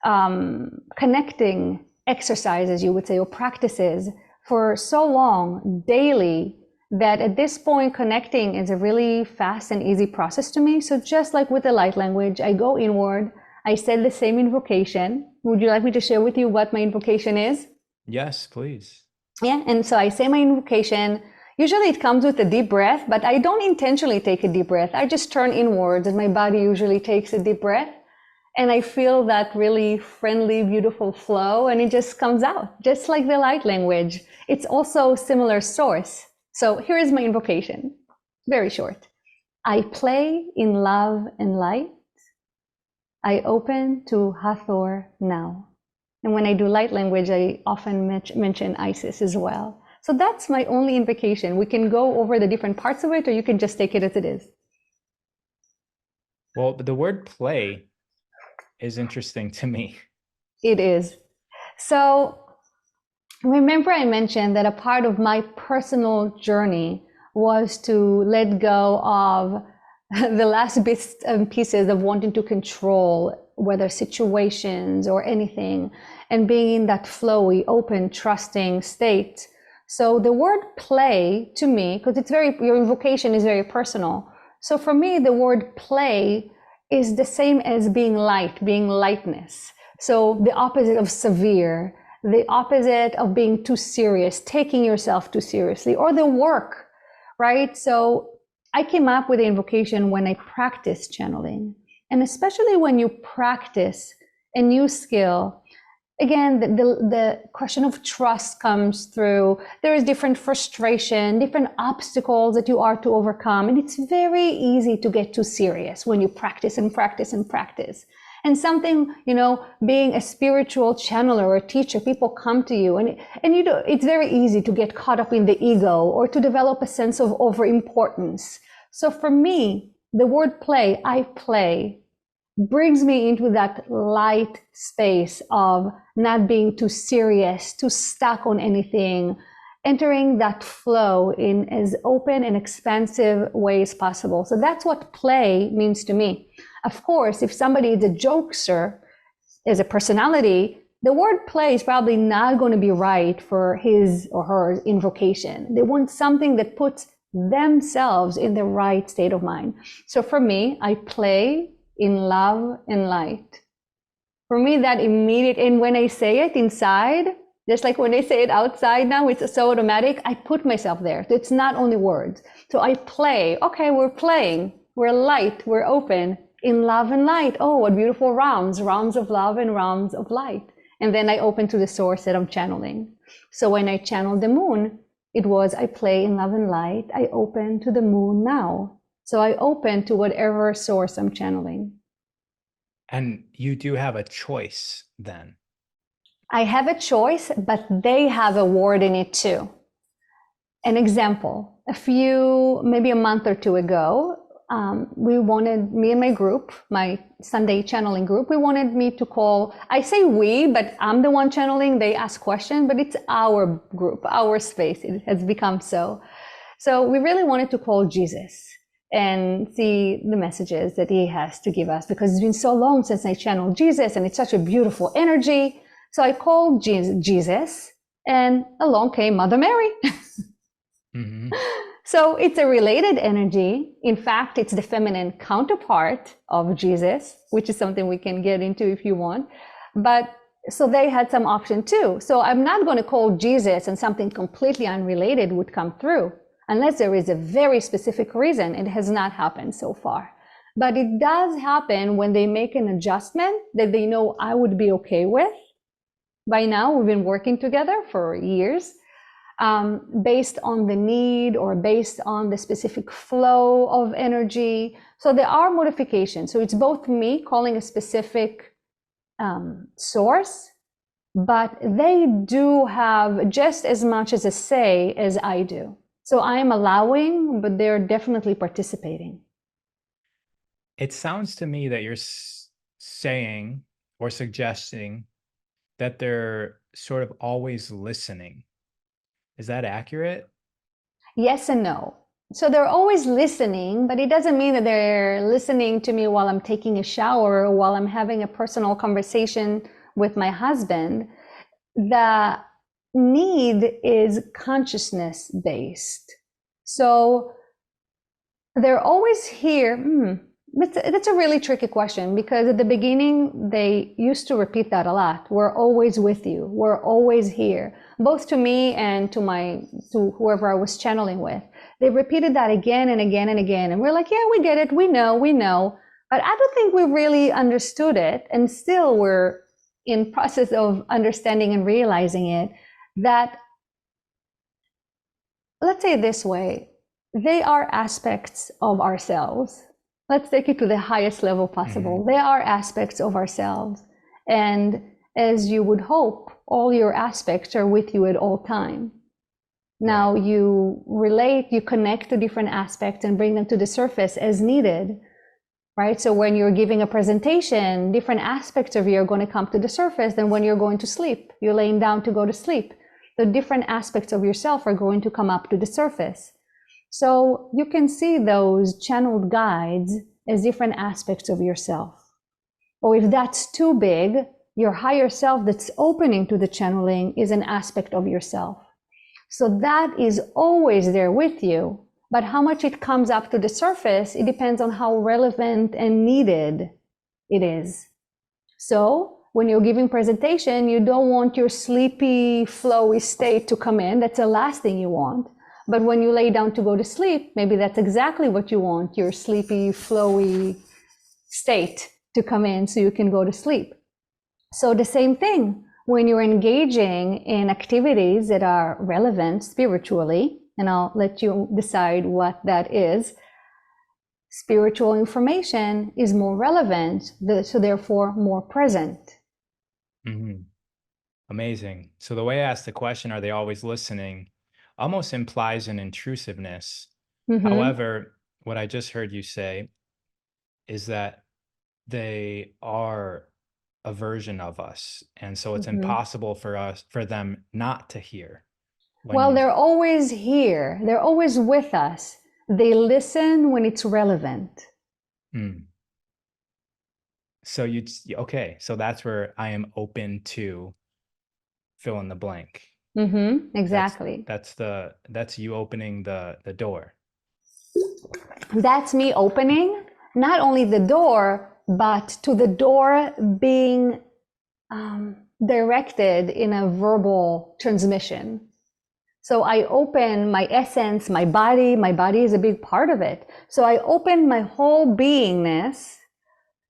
connecting exercises, you would say, or practices for so long daily that at this point, connecting is a really fast and easy process to me. So just like with the light language, I go inward, I said the same invocation. Would you like me to share with you what my invocation is? Yes, please. Yeah, and so I say my invocation. Usually it comes with a deep breath, but I don't intentionally take a deep breath. I just turn inwards and my body usually takes a deep breath. And I feel that really friendly, beautiful flow, and it just comes out, just like the light language. It's also similar source. So here is my invocation, very short. I play in love and light. I open to Hathor now. And when I do light language, I often mention Isis as well. So that's my only invocation. We can go over the different parts of it, or you can just take it as it is. Well, the word play is interesting to me. It is. So remember I mentioned that a part of my personal journey was to let go of the last bits and pieces of wanting to control whether situations or anything, and being in that flowy, open, trusting state. So the word play to me, because it's your invocation is very personal. So for me, the word play is the same as being light, being lightness. So the opposite of severe, the opposite of being too serious, taking yourself too seriously, or the work, right? So I came up with the invocation when I practice channeling. And especially when you practice a new skill, again, the question of trust comes through. There is different frustration, different obstacles that you are to overcome. And it's very easy to get too serious when you practice and practice and practice. And something, being a spiritual channeler or a teacher, people come to you and it's very easy to get caught up in the ego or to develop a sense of overimportance. So for me, the word play, I play, brings me into that light space of not being too serious, too stuck on anything, entering that flow in as open and expansive way as possible. So that's what play means to me. Of course, if somebody is a jokester, as a personality, the word play is probably not going to be right for his or her invocation. They want something that puts themselves in the right state of mind. So for me, I play in love and light. For me, that immediate, and when I say it inside, just like when I say it outside now, it's so automatic, I put myself there. It's not only words. So I play, okay, we're playing, we're light, we're open, in love and light. Oh, what beautiful realms of love and realms of light. And then I open to the source that I'm channeling. So when I channeled the moon, it was, I play in love and light, I open to the moon now. So I open to whatever source I'm channeling. And you do have a choice then. I have a choice, but they have a word in it too. An example, maybe a month or two ago, me and my group, my Sunday channeling group, we wanted me to call, I say we, but I'm the one channeling, they ask questions, but it's our group, our space, it has become so. So we really wanted to call Jesus and see the messages that he has to give us, because it's been so long since I channeled Jesus and it's such a beautiful energy. So I called Jesus and along came Mother Mary. Mm-hmm. So it's a related energy. In fact, it's the feminine counterpart of Jesus, which is something we can get into if you want. But so they had some option too. So I'm not going to call Jesus and something completely unrelated would come through unless there is a very specific reason. It has not happened so far. But it does happen when they make an adjustment that they know I would be okay with. By now, we've been working together for years. Based on the need or based on the specific flow of energy. So there are modifications. So it's both me calling a specific source but they do have just as much as a say as I do. So I am allowing, but they're definitely participating. It sounds to me that you're saying or suggesting that they're sort of always listening. Is that accurate? Yes and no. So they're always listening, but it doesn't mean that they're listening to me while I'm taking a shower or while I'm having a personal conversation with my husband. The need is consciousness based. So they're always here. That's a really tricky question, because at the beginning, they used to repeat that a lot. We're always with you. We're always here, both to me and to whoever I was channeling with. They repeated that again and again and again. And we're like, yeah, we get it. We know. But I don't think we really understood it. And still we're in process of understanding and realizing it, that, let's say it this way, they are aspects of ourselves. Let's take it to the highest level possible. Mm-hmm. They are aspects of ourselves. And as you would hope, all your aspects are with you at all time. Now you relate, you connect to different aspects and bring them to the surface as needed, right? So when you're giving a presentation, different aspects of you are going to come to the surface than when you're going to sleep. You're laying down to go to sleep. The different aspects of yourself are going to come up to the surface. So you can see those channeled guides as different aspects of yourself. Or if that's too big, your higher self that's opening to the channeling is an aspect of yourself. So that is always there with you, but how much it comes up to the surface, it depends on how relevant and needed it is. So when you're giving presentation, you don't want your sleepy, flowy state to come in. That's the last thing you want. But when you lay down to go to sleep, maybe that's exactly what you want, your sleepy, flowy state to come in so you can go to sleep. So the same thing, when you're engaging in activities that are relevant spiritually, and I'll let you decide what that is, spiritual information is more relevant, so therefore more present. Mm-hmm. Amazing. So the way I asked the question, are they always listening, almost implies an intrusiveness. Mm-hmm. However, what I just heard you say is that they are a version of us, and so it's impossible for them not to hear. Well, they're always here. They're always with us. They listen when it's relevant. So okay, so that's where I am open to fill in the blank. Exactly. That's you opening the door. That's me opening not only the door, but to the door being directed in a verbal transmission. So I open my essence, my body is a big part of it. So I open my whole beingness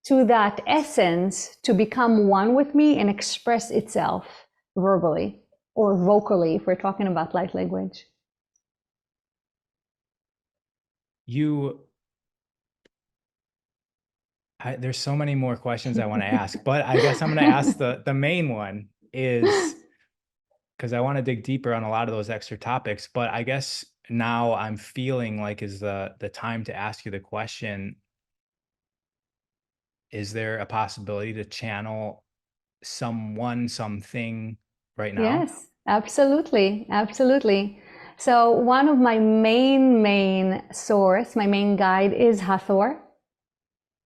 to that essence to become one with me and express itself verbally or vocally, if we're talking about light language. There's so many more questions I want to ask, but I guess I'm going to ask the main one, is because I want to dig deeper on a lot of those extra topics, but I guess now I'm feeling like is the time to ask you the question, is there a possibility to channel something right now? Yes, absolutely. Absolutely. So one of my main source, my main guide is Hathor.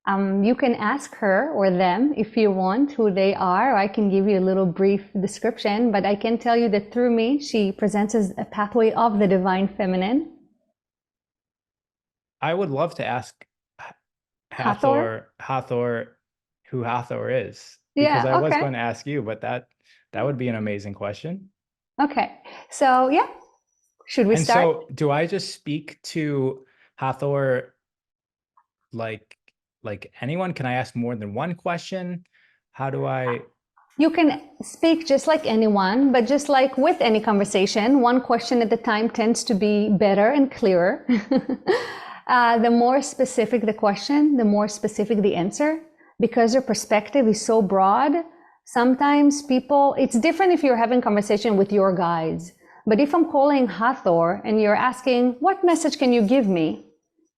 You can ask her or them if you want who they are, or I can give you a little brief description, but I can tell you that through me, she presents as a pathway of the divine feminine. I would love to ask Hathor who Hathor is, because I was going to ask you, but that would be an amazing question. Okay, so yeah, should we start? So do I just speak to Hathor like anyone? Can I ask more than one question? How do I? You can speak just like anyone, but just like with any conversation, one question at a time tends to be better and clearer. The more specific the question, the more specific the answer, because your perspective is so broad. Sometimes people, it's different if you're having conversation with your guides. But if I'm calling Hathor and you're asking, what message can you give me?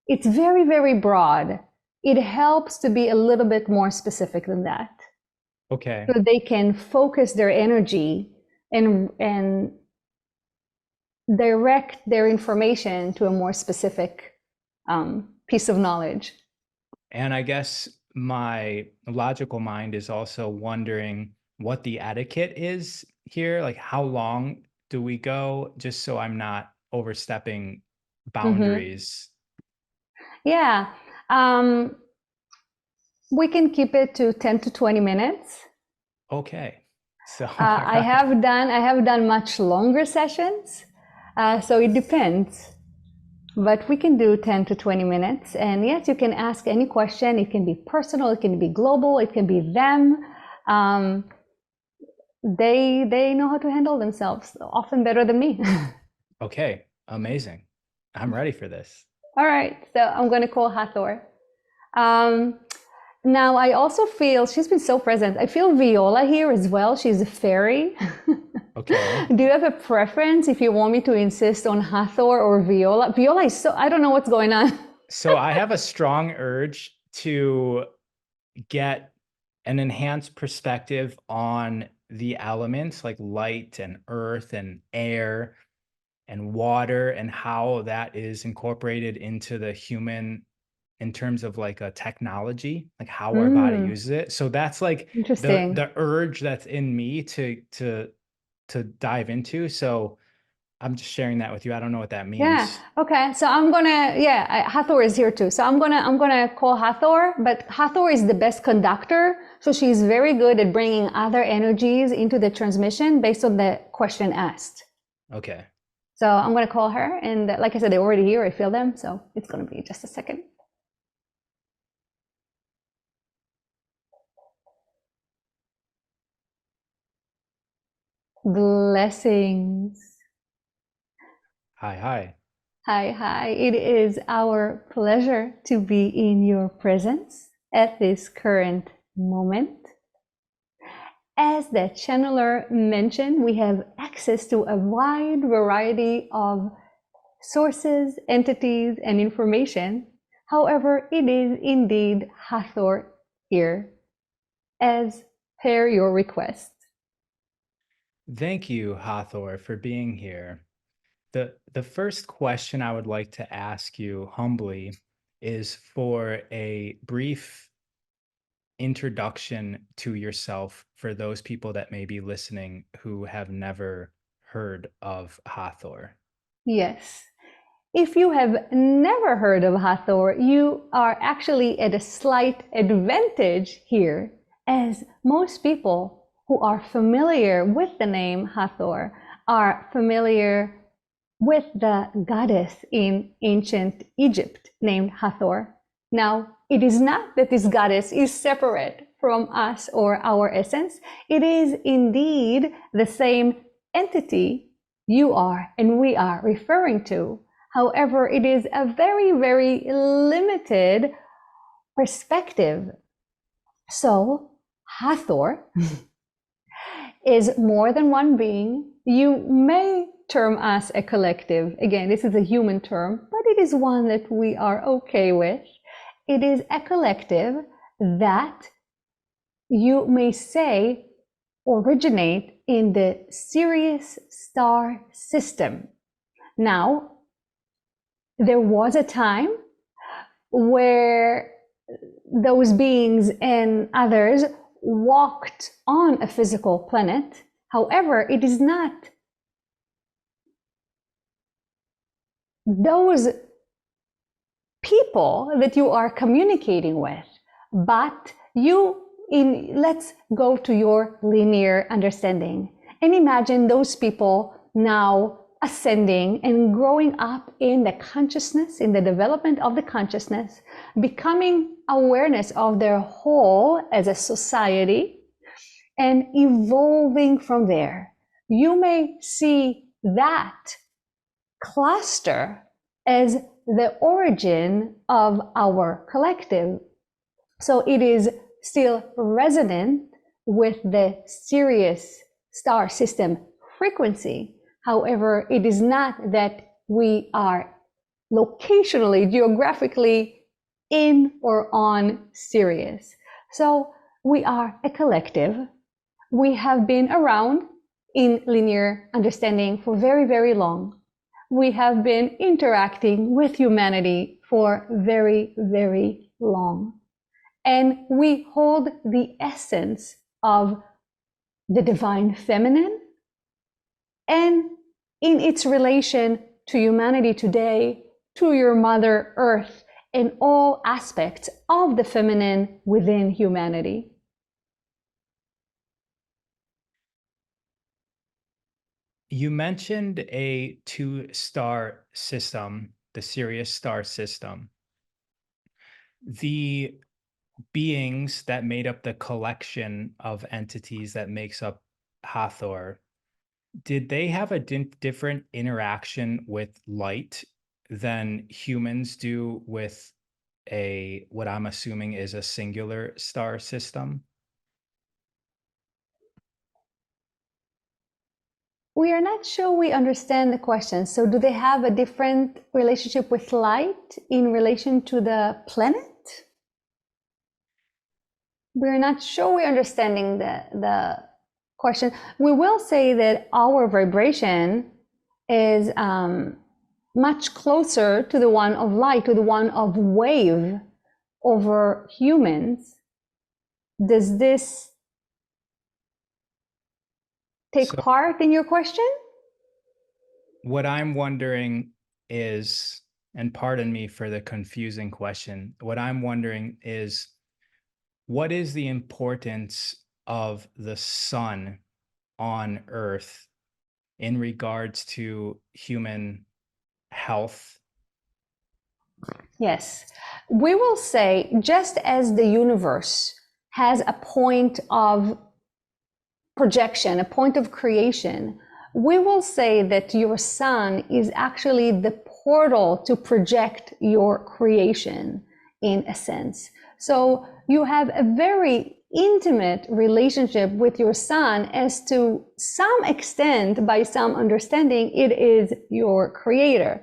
It's very, very broad. It helps to be a little bit more specific than that. Okay. So they can focus their energy and direct their information to a more specific piece of knowledge. And I guess my logical mind is also wondering what the etiquette is here. Like, how long do we go, just so I'm not overstepping boundaries? Yeah. We can keep it to 10 to 20 minutes. Okay. So I have done much longer sessions, so it depends. But we can do 10 to 20 minutes. And yes, you can ask any question. It can be personal, it can be global, it can be them. They know how to handle themselves, often better than me. Okay, amazing. I'm ready for this. All right, so I'm going to call Hathor. Now, I also feel, she's been so present, I feel Viola here as well. She's a fairy. Okay. Do you have a preference if you want me to insist on Hathor or Viola? Viola is so, I don't know what's going on. So I have a strong urge to get an enhanced perspective on the elements like light and earth and air and water, and how that is incorporated into the human in terms of like a technology, like how our body uses it. So that's like Interesting. the urge that's in me to dive into. So I'm just sharing that with you. I don't know what that means. Yeah. Okay. So I'm gonna. Yeah. Hathor is here too. So I'm gonna call Hathor. But Hathor is the best conductor. So she's very good at bringing other energies into the transmission based on the question asked. Okay. So I'm gonna call her, and like I said, they're already here. I feel them. So it's gonna be just a second. Blessings. Hi, hi. Hi, hi. It is our pleasure to be in your presence at this current moment. As the channeler mentioned, we have access to a wide variety of sources, entities, and information. However, it is indeed Hathor here, as per your request. Thank you, Hathor, for being here. The first question I would like to ask you humbly is for a brief introduction to yourself for those people that may be listening who have never heard of Hathor. Yes. If you have never heard of Hathor, you are actually at a slight advantage here, as most people who are familiar with the name Hathor are familiar with the goddess in ancient Egypt named Hathor. Now, it is not that this goddess is separate from us or our essence. It is indeed the same entity you are and we are referring to. However, it is a very, very limited perspective. So, Hathor is more than one being. You may term us a collective. Again, this is a human term, but it is one that we are okay with. It is a collective that you may say originate in the Sirius star system. Now, there was a time where those beings and others walked on a physical planet. However, it is not those people that you are communicating with, but let's go to your linear understanding and imagine those people now ascending and growing up in the consciousness, in the development of the consciousness, becoming awareness of their whole as a society and evolving from there. You may see that cluster as the origin of our collective. So it is still resonant with the Sirius star system frequency. However, it is not that we are locationally, geographically in or on Sirius. So we are a collective. We have been around in linear understanding for very, very long. We have been interacting with humanity for very, very long. And we hold the essence of the divine feminine and in its relation to humanity today, to your Mother Earth, and all aspects of the feminine within humanity. You mentioned a two-star system, the Sirius star system. The beings that made up the collection of entities that makes up Hathor, did they have a different interaction with light than humans do with what I'm assuming is a singular star system? We are not sure we understand the question. So do they have a different relationship with light in relation to the planet? We're not sure we're understanding the question. We will say that our vibration is much closer to the one of light, to the one of wave over humans. Does this take part in your question? What I'm wondering is, and pardon me for the confusing question, what I'm wondering is, what is the importance of the sun on Earth in regards to human health? Yes. We will say, just as the universe has a point of projection, a point of creation, we will say that your sun is actually the portal to project your creation in a sense. So you have a very intimate relationship with your sun, as to some extent, by some understanding, it is your creator.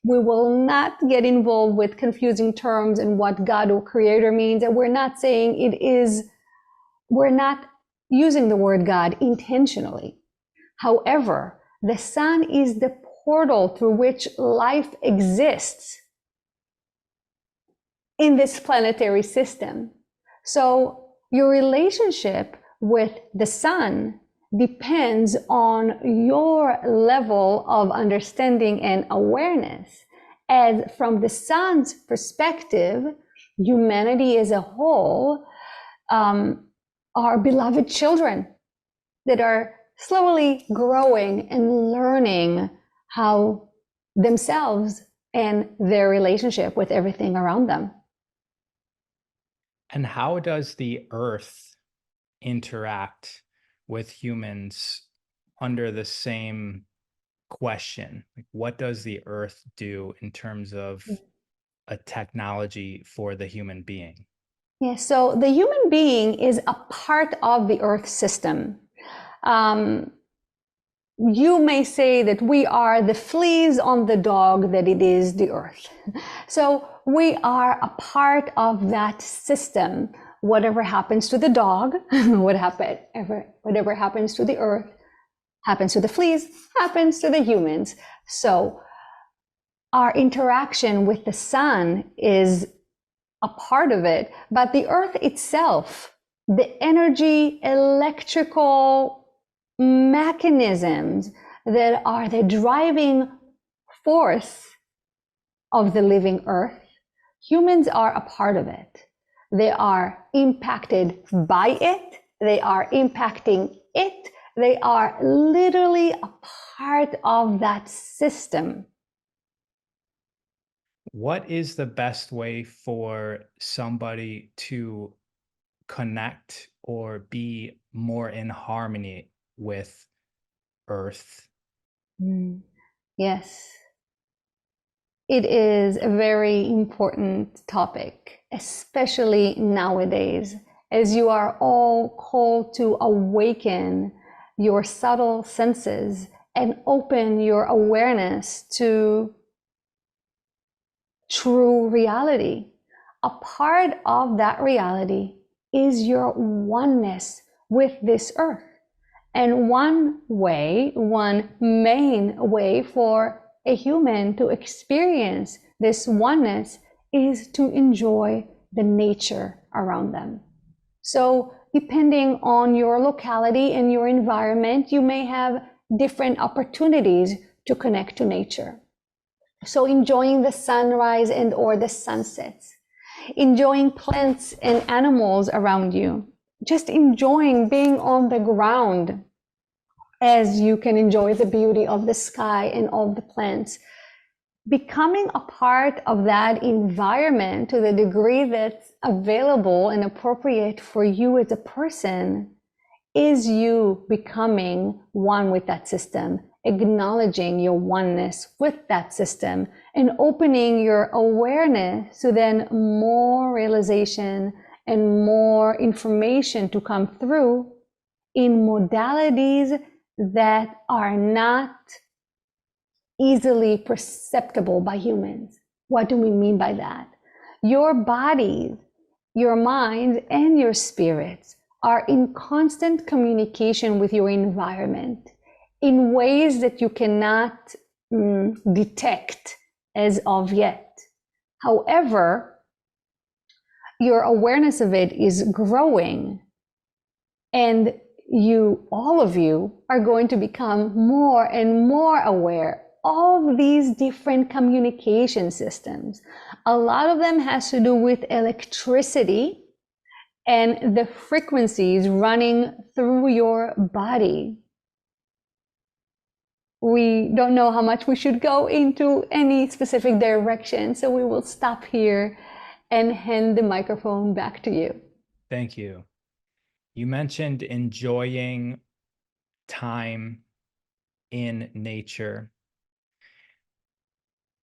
We will not get involved with confusing terms and what God or creator means. And we're not saying it is, we're not using the word God intentionally. However, the sun is the portal through which life exists in this planetary system. So your relationship with the sun depends on your level of understanding and awareness. As from the sun's perspective, humanity as a whole are beloved children that are slowly growing and learning how themselves and their relationship with everything around them. And how does the Earth interact with humans under the same question? Like, what does the Earth do in terms of a technology for the human being? Yeah, so the human being is a part of the Earth system. You may say that we are the fleas on the dog, that it is the Earth. So we are a part of that system. Whatever happens to the dog, whatever happens to the Earth, happens to the fleas, happens to the humans. So our interaction with the sun is a part of it, but the Earth itself, the energy, electrical mechanisms that are the driving force of the living Earth, humans are a part of it. They are impacted by it. They are impacting it. They are literally a part of that system. What is the best way for somebody to connect or be more in harmony with Earth? Yes. It is a very important topic, especially nowadays, as you are all called to awaken your subtle senses and open your awareness to true reality. A part of that reality is your oneness with this earth. And one main way for a human to experience this oneness is to enjoy the nature around them. So depending on your locality and your environment, you may have different opportunities to connect to nature. So enjoying the sunrise and or the sunsets, enjoying plants and animals around you, just enjoying being on the ground as you can enjoy the beauty of the sky and of the plants. Becoming a part of that environment to the degree that's available and appropriate for you as a person is you becoming one with that system, acknowledging your oneness with that system, and opening your awareness to then more realization and more information to come through in modalities that are not easily perceptible by humans. What do we mean by that? Your bodies, your mind, and your spirits are in constant communication with your environment in ways that you cannot detect as of yet. However, your awareness of it is growing, and all of you are going to become more and more aware of these different communication systems. A lot of them has to do with electricity and the frequencies running through your body. We don't know how much we should go into any specific direction, so we will stop here and hand the microphone back to you. Thank you. You mentioned enjoying time in nature.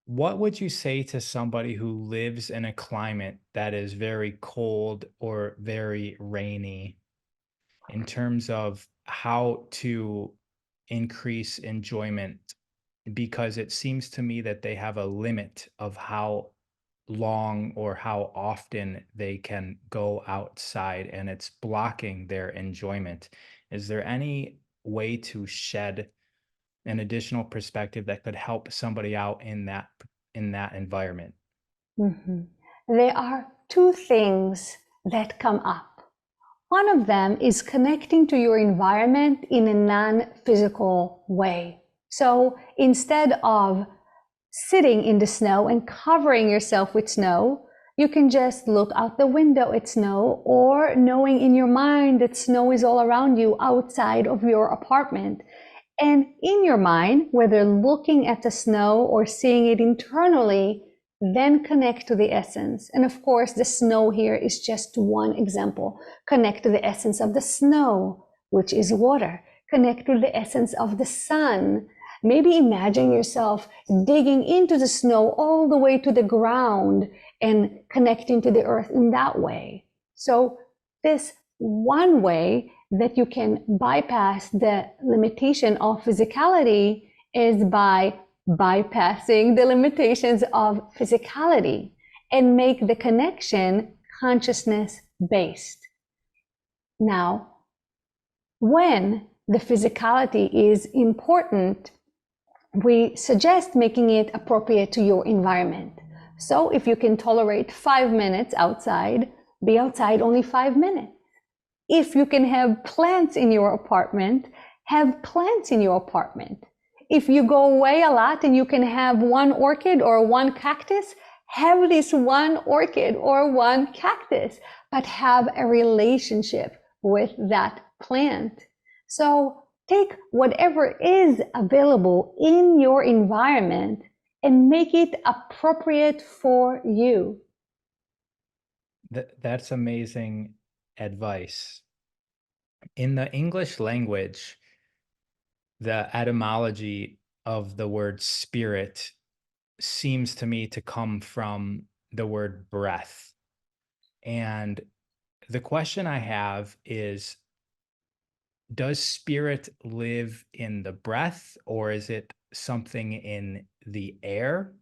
What would you say to somebody who lives in a climate that is very cold or very rainy in terms of how to increase enjoyment? Because it seems to me that they have a limit of how long or how often they can go outside, and it's blocking their enjoyment. Is there any way to shed an additional perspective that could help somebody out in that environment? There are two things that come up. One of them is connecting to your environment in a non-physical way. So instead of sitting in the snow and covering yourself with snow, you can just look out the window at snow, or knowing in your mind that snow is all around you outside of your apartment. And in your mind, whether looking at the snow or seeing it internally, then connect to the essence. And of course, the snow here is just one example. Connect to the essence of the snow, which is water. Connect to the essence of the sun. Maybe imagine yourself digging into the snow all the way to the ground and connecting to the earth in that way. So this one way that you can bypass the limitation of physicality is by bypassing the limitations of physicality and make the connection consciousness based. Now, when the physicality is important, we suggest making it appropriate to your environment. So if you can tolerate 5 minutes outside, be outside only 5 minutes. If you can have plants in your apartment, have plants in your apartment. If you go away a lot and you can have one orchid or one cactus, have this one orchid or one cactus, but have a relationship with that plant. So take whatever is available in your environment and make it appropriate for you. That's amazing advice. In the English language, the etymology of the word spirit seems to me to come from the word breath. And The question I have is, does spirit live in the breath, or is it something in the air?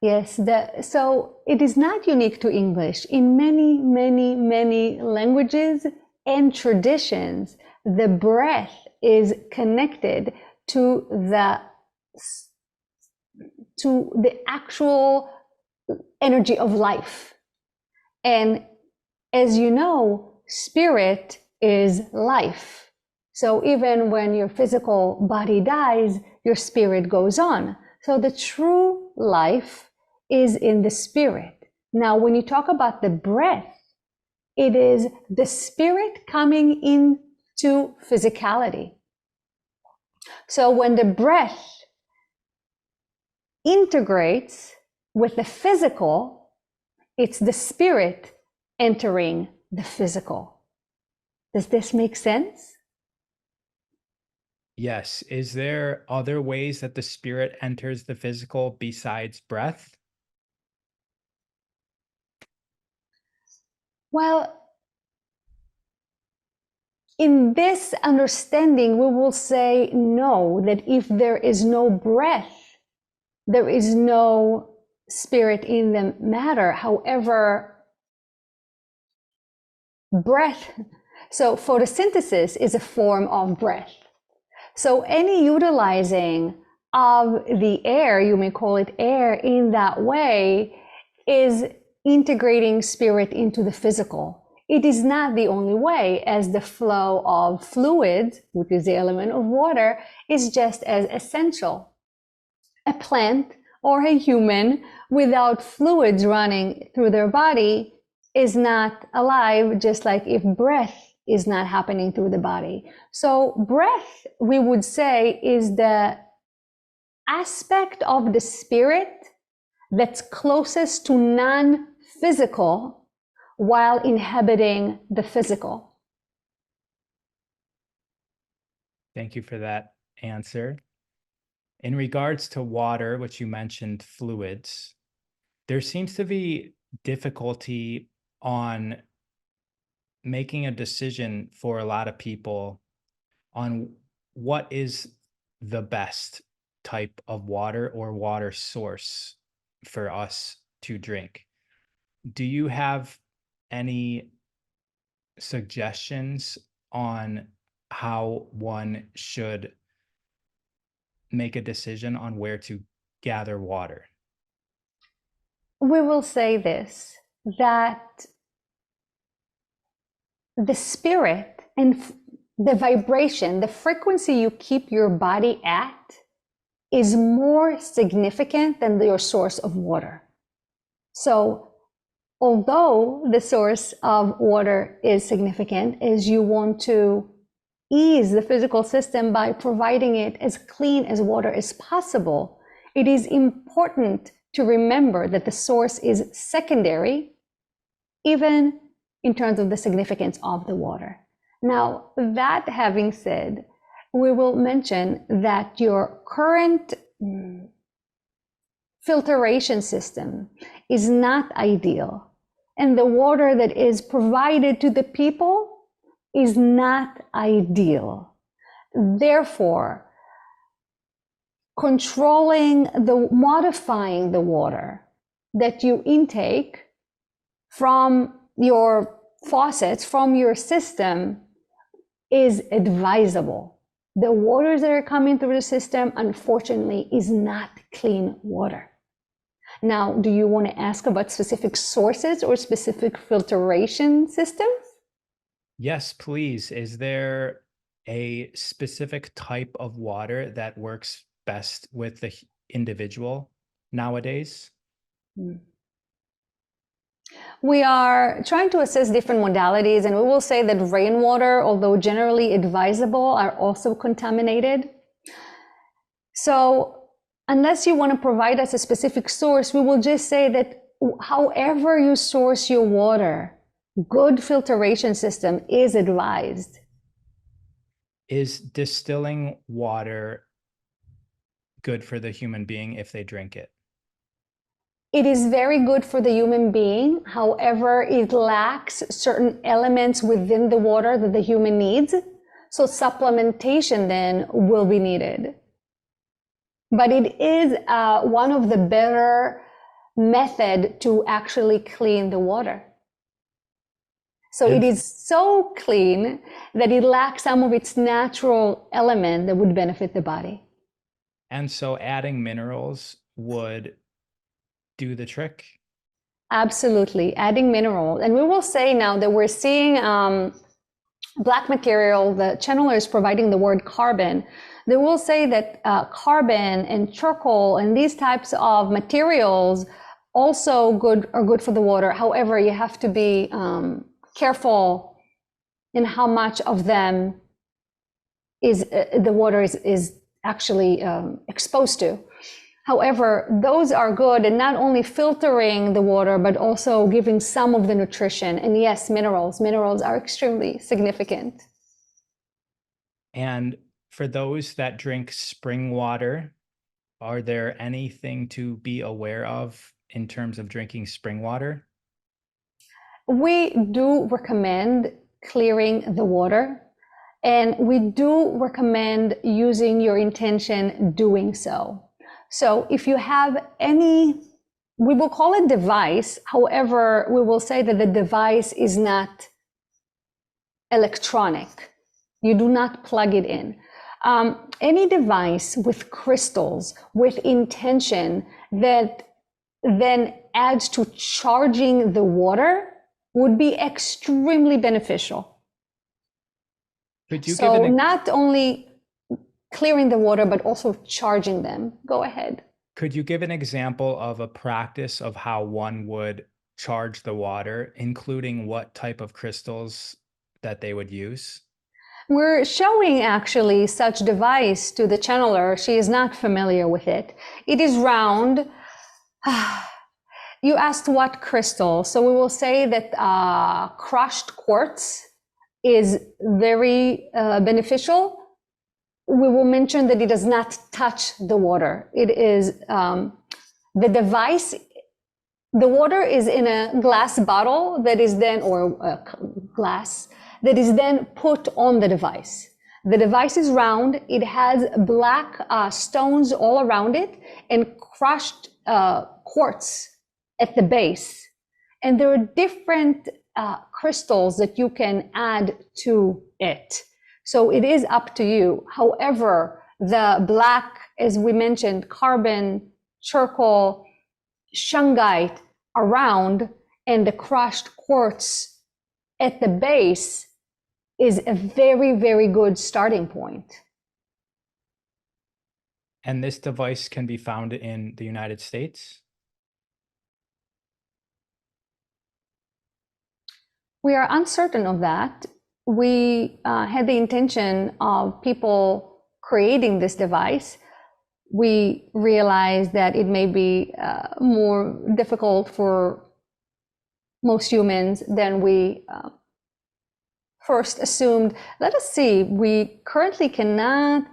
Yes, so it is not unique to English. In many, many, many languages and traditions, the breath is connected to the actual energy of life. And as you know, spirit is life. So even when your physical body dies, your spirit goes on. So the true life is in the spirit. Now, when you talk about the breath, it is the spirit coming into physicality. So when the breath integrates with the physical, it's the spirit entering the physical. Does this make sense? Yes. Is there other ways that the spirit enters the physical besides breath? Well, in this understanding, we will say no, that if there is no breath, there is no spirit in the matter. However, breath, so photosynthesis is a form of breath. So any utilizing of the air, you may call it air in that way, is integrating spirit into the physical. It is not the only way, as the flow of fluids, which is the element of water, is just as essential. A plant or a human without fluids running through their body is not alive, just like if breath is not happening through the body. So breath, we would say, is the aspect of the spirit that's closest to non-physical while inhabiting the physical. Thank you for that answer. In regards to water, which you mentioned fluids, there seems to be difficulty on making a decision for a lot of people on what is the best type of water or water source for us to drink. Do you have any suggestions on how one should make a decision on where to gather water? We will say this, that the spirit and the vibration, the frequency you keep your body at, is more significant than your source of water. So although the source of water is significant, as you want to ease the physical system by providing it as clean as water as possible, it is important to remember that the source is secondary, even in terms of the significance of the water. Now, that having said, we will mention that your current filtration system is not ideal, and the water that is provided to the people is not ideal. Therefore, modifying the water that you intake from your faucets, from your system, is advisable. The waters that are coming through the system, unfortunately, is not clean water. Now, do you want to ask about specific sources or specific filtration systems? Yes, please. Is there a specific type of water that works best with the individual nowadays? We are trying to assess different modalities, and we will say that rainwater, although generally advisable, are also contaminated. So unless you want to provide us a specific source, we will just say that however you source your water, good filtration system is advised. Is distilling water good for the human being if they drink it? It is very good for the human being. However, it lacks certain elements within the water that the human needs. So supplementation then will be needed. But it is one of the better method to actually clean the water. So it is so clean that it lacks some of its natural element that would benefit the body. And so adding minerals would do the trick? Absolutely, adding mineral. And we will say now that we're seeing black material, the channeler is providing the word carbon. They will say that carbon and charcoal and these types of materials also are good for the water. However, you have to be careful in how much of them is the water is actually exposed to. However, those are good and not only filtering the water, but also giving some of the nutrition. And yes, minerals are extremely significant. And for those that drink spring water, are there anything to be aware of in terms of drinking spring water? We do recommend clearing the water, and we do recommend using your intention doing so. So if you have any, we will call it device. However, we will say that the device is not electronic. You do not plug it in. Any device with crystals, with intention that then adds to charging the water would be extremely beneficial. Could you So not only clearing the water, but also charging them. Go ahead. Could you give an example of a practice of how one would charge the water, including what type of crystals that they would use? We're showing actually such device to the channeler. She is not familiar with it. It is round. You asked what crystal. So we will say that crushed quartz is very beneficial. We will mention that it does not touch the water. It is the device. The water is in a glass bottle that is then, or glass, that is then put on the device. The device is round. It has black stones all around it and crushed quartz at the base. And there are different crystals that you can add to it. So it is up to you. However, the black, as we mentioned, carbon, charcoal, shungite around, and the crushed quartz at the base is a very, very good starting point. And this device can be found in the United States? We are uncertain of that. We had the intention of people creating this device. We realized that it may be more difficult for most humans than we first assumed. Let us see, we currently cannot.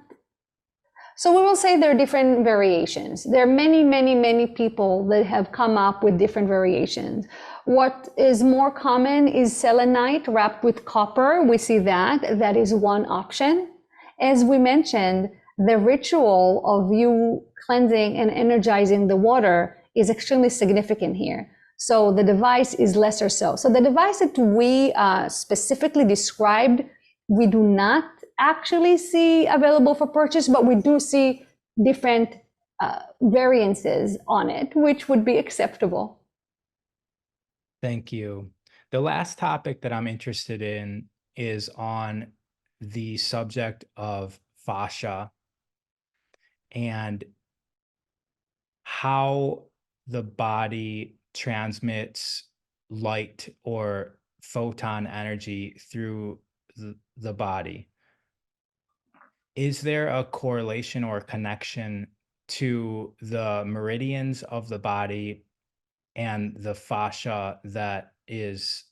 So we will say there are different variations. There are many, many, many people that have come up with different variations. What is more common is selenite wrapped with copper. We see that is one option. As we mentioned, the ritual of you cleansing and energizing the water is extremely significant here. So the device is lesser so. So the device that we specifically described, we do not actually see available for purchase, but we do see different variances on it, which would be acceptable. Thank you. The last topic that I'm interested in is on the subject of fascia and how the body transmits light or photon energy through the body. Is there a correlation or connection to the meridians of the body and the fascia that is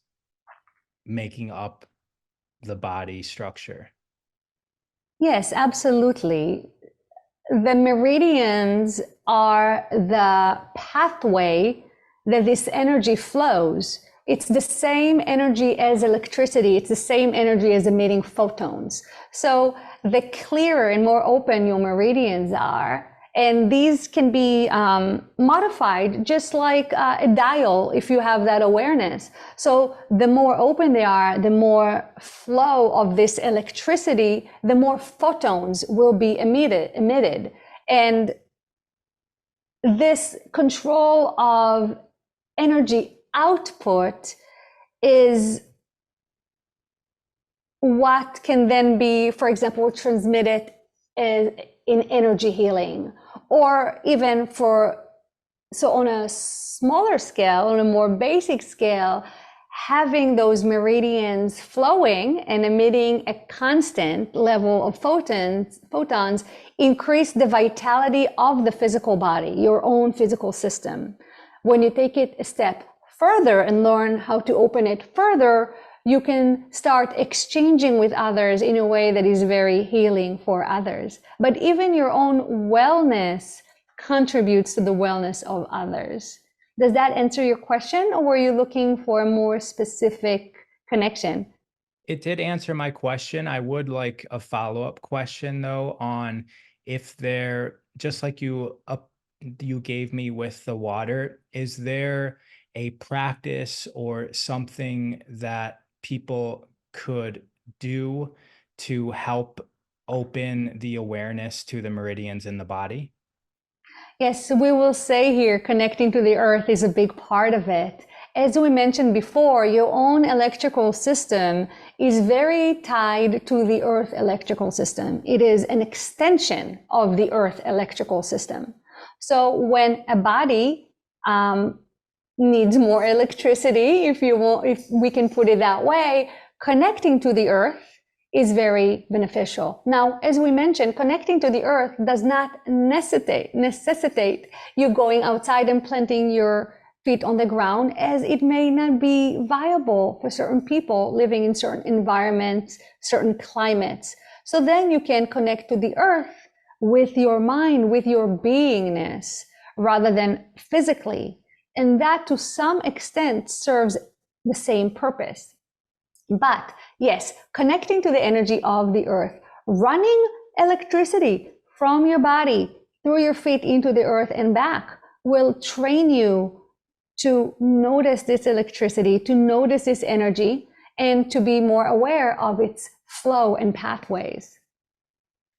making up the body structure? Yes, absolutely. The meridians are the pathway that this energy flows. It's the same energy as electricity. It's the same energy as emitting photons. So the clearer and more open your meridians are, and these can be modified just like a dial if you have that awareness. So the more open they are, the more flow of this electricity, the more photons will be emitted. And this control of energy output is what can then be, for example, transmitted in energy healing, or even so on a smaller scale, on a more basic scale, having those meridians flowing and emitting a constant level of photons increase the vitality of the physical body, your own physical system. When you take it a step further and learn how to open it further, you can start exchanging with others in a way that is very healing for others. But even your own wellness contributes to the wellness of others. Does that answer your question, or were you looking for a more specific connection? It did answer my question. I would like a follow-up question though on if there, just like you gave me with the water, is there a practice or something that people could do to help open the awareness to the meridians in the body? Yes, we will say here, connecting to the earth is a big part of it. As we mentioned before, your own electrical system is very tied to the earth electrical system. It is an extension of the earth electrical system. So when a body needs more electricity, if we can put it that way, connecting to the earth is very beneficial. Now, as we mentioned, connecting to the earth does not necessitate you going outside and planting your feet on the ground, as it may not be viable for certain people living in certain environments, certain climates. So then you can connect to the earth with your mind, with your beingness, rather than physically. And that to some extent serves the same purpose. But yes, connecting to the energy of the earth, running electricity from your body through your feet into the earth and back will train you to notice this electricity, to notice this energy, and to be more aware of its flow and pathways.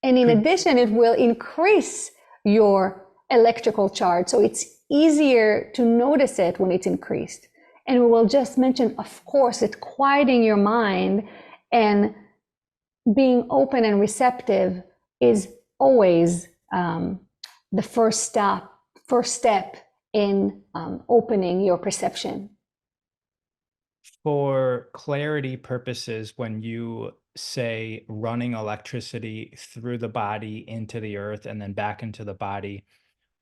And in addition, it will increase your electrical charge, so it's easier to notice it when it's increased. And we will just mention, of course, it's quieting your mind, and being open and receptive is always the first step in opening your perception. For clarity purposes, when you say running electricity through the body into the earth and then back into the body,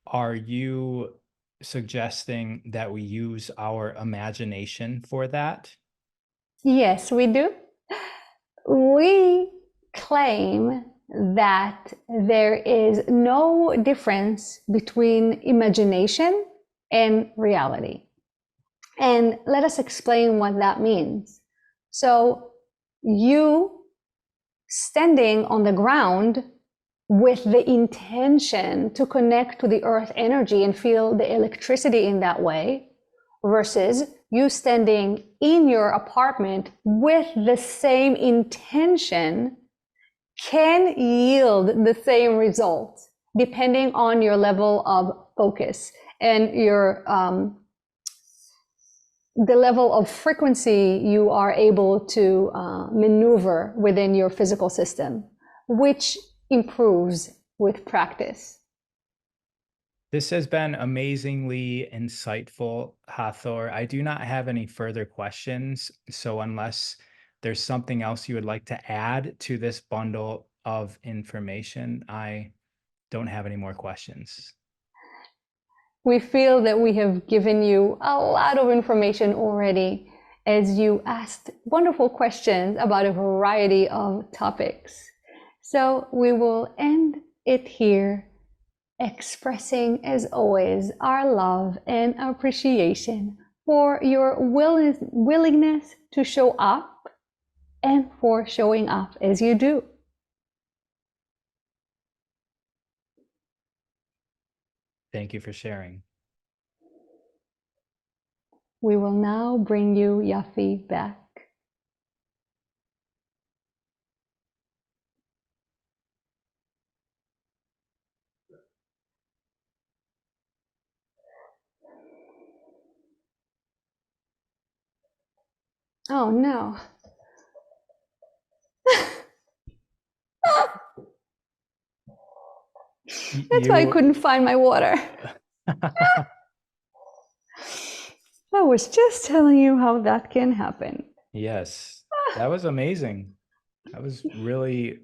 are you suggesting that we use our imagination for that? Yes, we do. We claim that there is no difference between imagination and reality. And let us explain what that means. So you standing on the ground with the intention to connect to the earth energy and feel the electricity in that way, versus you standing in your apartment with the same intention, can yield the same result depending on your level of focus and your the level of frequency you are able to maneuver within your physical system, which improves with practice. This has been amazingly insightful, Hathor. I do not have any further questions. So unless there's something else you would like to add to this bundle of information, I don't have any more questions. We feel that we have given you a lot of information already, as you asked wonderful questions about a variety of topics. So we will end it here. expressing, as always, our love and appreciation for your willingness to show up and for showing up as you do. Thank you for sharing. We will now bring you, Yafi, back. Oh no. That's why I couldn't find my water. I was just telling you how that can happen. Yes, that was amazing. That was really,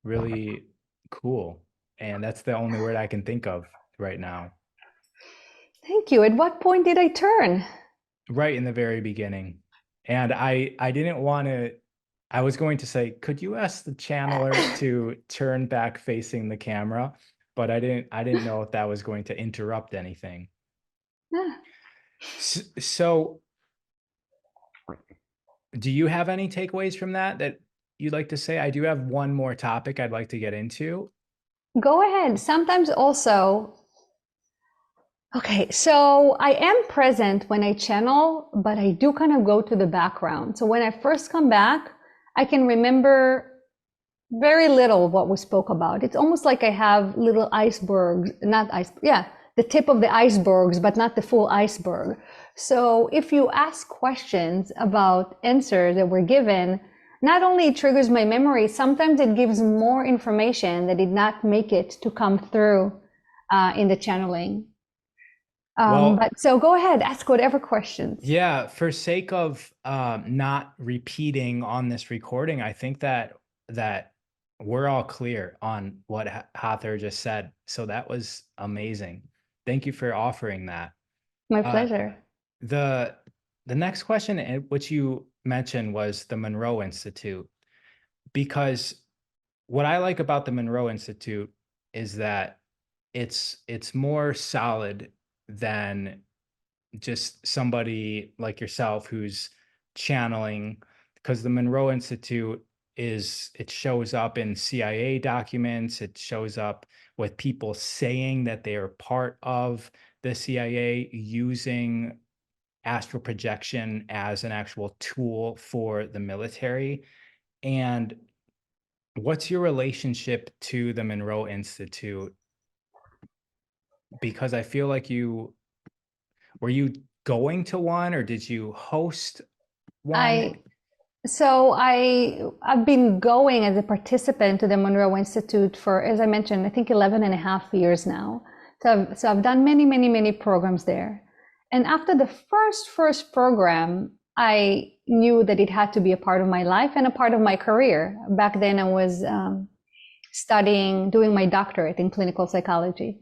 really cool. And that's the only word I can think of right now. Thank you. At what point did I turn? Right in the very beginning. And I didn't want to, I was going to say, could you ask the channeler to turn back facing the camera? But I didn't know if that was going to interrupt anything. So do you have any takeaways from that you'd like to say? I do have one more topic I'd like to get into. Go ahead. Sometimes also, okay, so I am present when I channel, but I do kind of go to the background. So when I first come back, I can remember very little of what we spoke about. It's almost like I have little icebergs, the tip of the icebergs, but not the full iceberg. So if you ask questions about answers that were given, not only it triggers my memory, sometimes it gives more information that did not make it to come through in the channeling. But so go ahead, ask whatever questions. Yeah, for sake of not repeating on this recording, I think that we're all clear on what Hathor just said. So that was amazing. Thank you for offering that. My pleasure. The next question, which you mentioned, was the Monroe Institute, because what I like about the Monroe Institute is that it's more solid than just somebody like yourself who's channeling, because the Monroe Institute it shows up in CIA documents. It shows up with people saying that they are part of the CIA, using astral projection as an actual tool for the military. And what's your relationship to the Monroe Institute? Because I feel like were you going to one, or did you host one? I've been going as a participant to the Monroe Institute for, as I mentioned, I think 11 and a half years now. So I've done many programs there. And after the first program, I knew that it had to be a part of my life and a part of my career. Back then I was doing my doctorate in clinical psychology.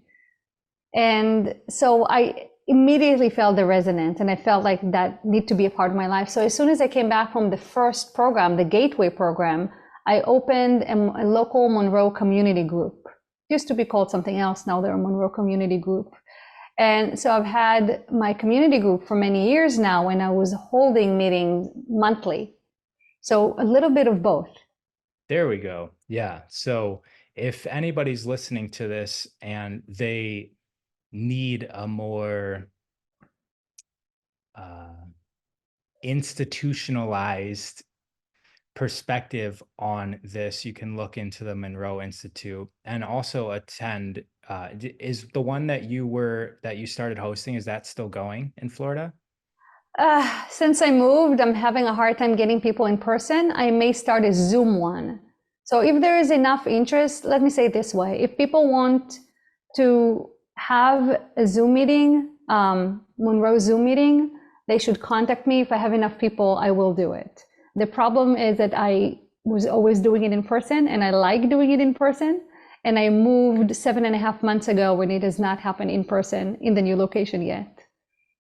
And so I immediately felt the resonance, and I felt like that need to be a part of my life. So as soon as I came back from the first program, the Gateway program, I opened a local Monroe community group. It used to be called something else. Now they're a Monroe community group. And so I've had my community group for many years now, and I was holding meetings monthly. So a little bit of both. There we go. Yeah. So if anybody's listening to this and they need a more institutionalized perspective on this, you can look into the Monroe Institute and also attend. Is the one that you started hosting, is that still going in Florida? Since I moved, I'm having a hard time getting people in person. I may start a Zoom one. So if there is enough interest, let me say it this way. If people want to have a Zoom meeting, Monroe Zoom meeting, they should contact me. If I have enough people, I will do it. The problem is that I was always doing it in person, and I like doing it in person. And I moved 7.5 months ago when it does not happen in person in the new location yet.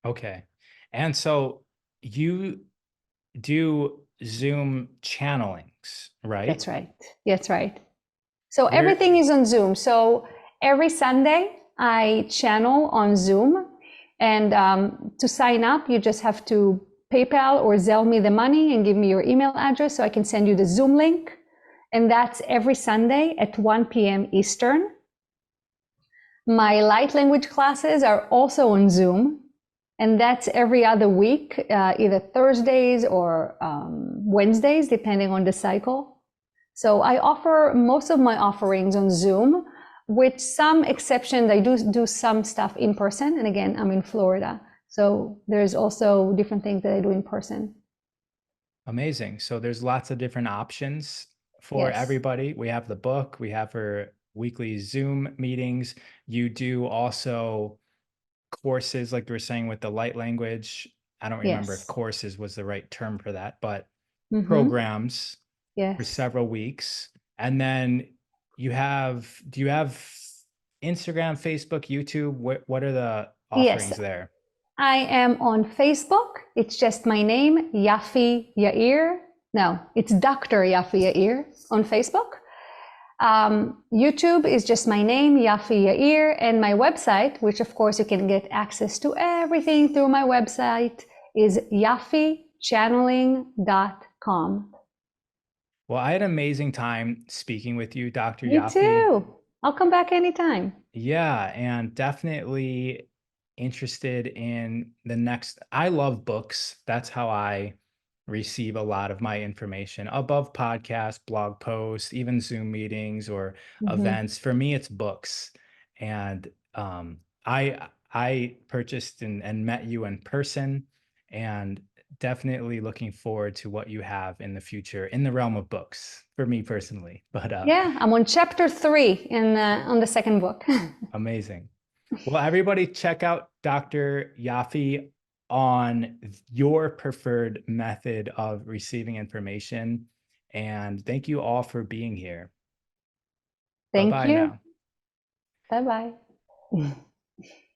Okay. And so you do Zoom channelings, right? That's right. That's right. So everything is on Zoom. So Every Sunday, I channel on Zoom. And to sign up, you just have to PayPal or Zelle me the money and give me your email address so I can send you the Zoom link. And that's every Sunday at 1 p.m. Eastern. My light language classes are also on Zoom. And that's every other week, either Thursdays or Wednesdays, depending on the cycle. So I offer most of my offerings on Zoom. With some exceptions, I do some stuff in person. And again, I'm in Florida. So there's also different things that I do in person. Amazing. So there's lots of different options for Yes. everybody. We have the book, we have her weekly Zoom meetings. You do also courses, like you were saying, with the light language. I don't remember if Yes. courses was the right term for that, but Mm-hmm. programs for Yes. several weeks. And then do you have Instagram, Facebook, YouTube? What are the offerings Yes. there? I am on Facebook. It's just my name, Yafi Yair. No, it's Dr. Yafi Yair on Facebook. YouTube is just my name, Yafi Yair, and my website, which of course you can get access to everything through my website, is yafichanneling.com. Well, I had an amazing time speaking with you, Dr. You Yafi. too. I'll come back anytime. Yeah, and definitely interested in the next. I love books. That's how I receive a lot of my information above podcasts, blog posts, even Zoom meetings or events. For me, it's books. And I purchased and met you in person, and definitely looking forward to what you have in the future in the realm of books for me personally. But Yeah, I'm on chapter 3 on the second book. amazing. Well, everybody check out Dr. Yafi on your preferred method of receiving information. And thank you all for being here. Thank Bye-bye you. now. Bye-bye.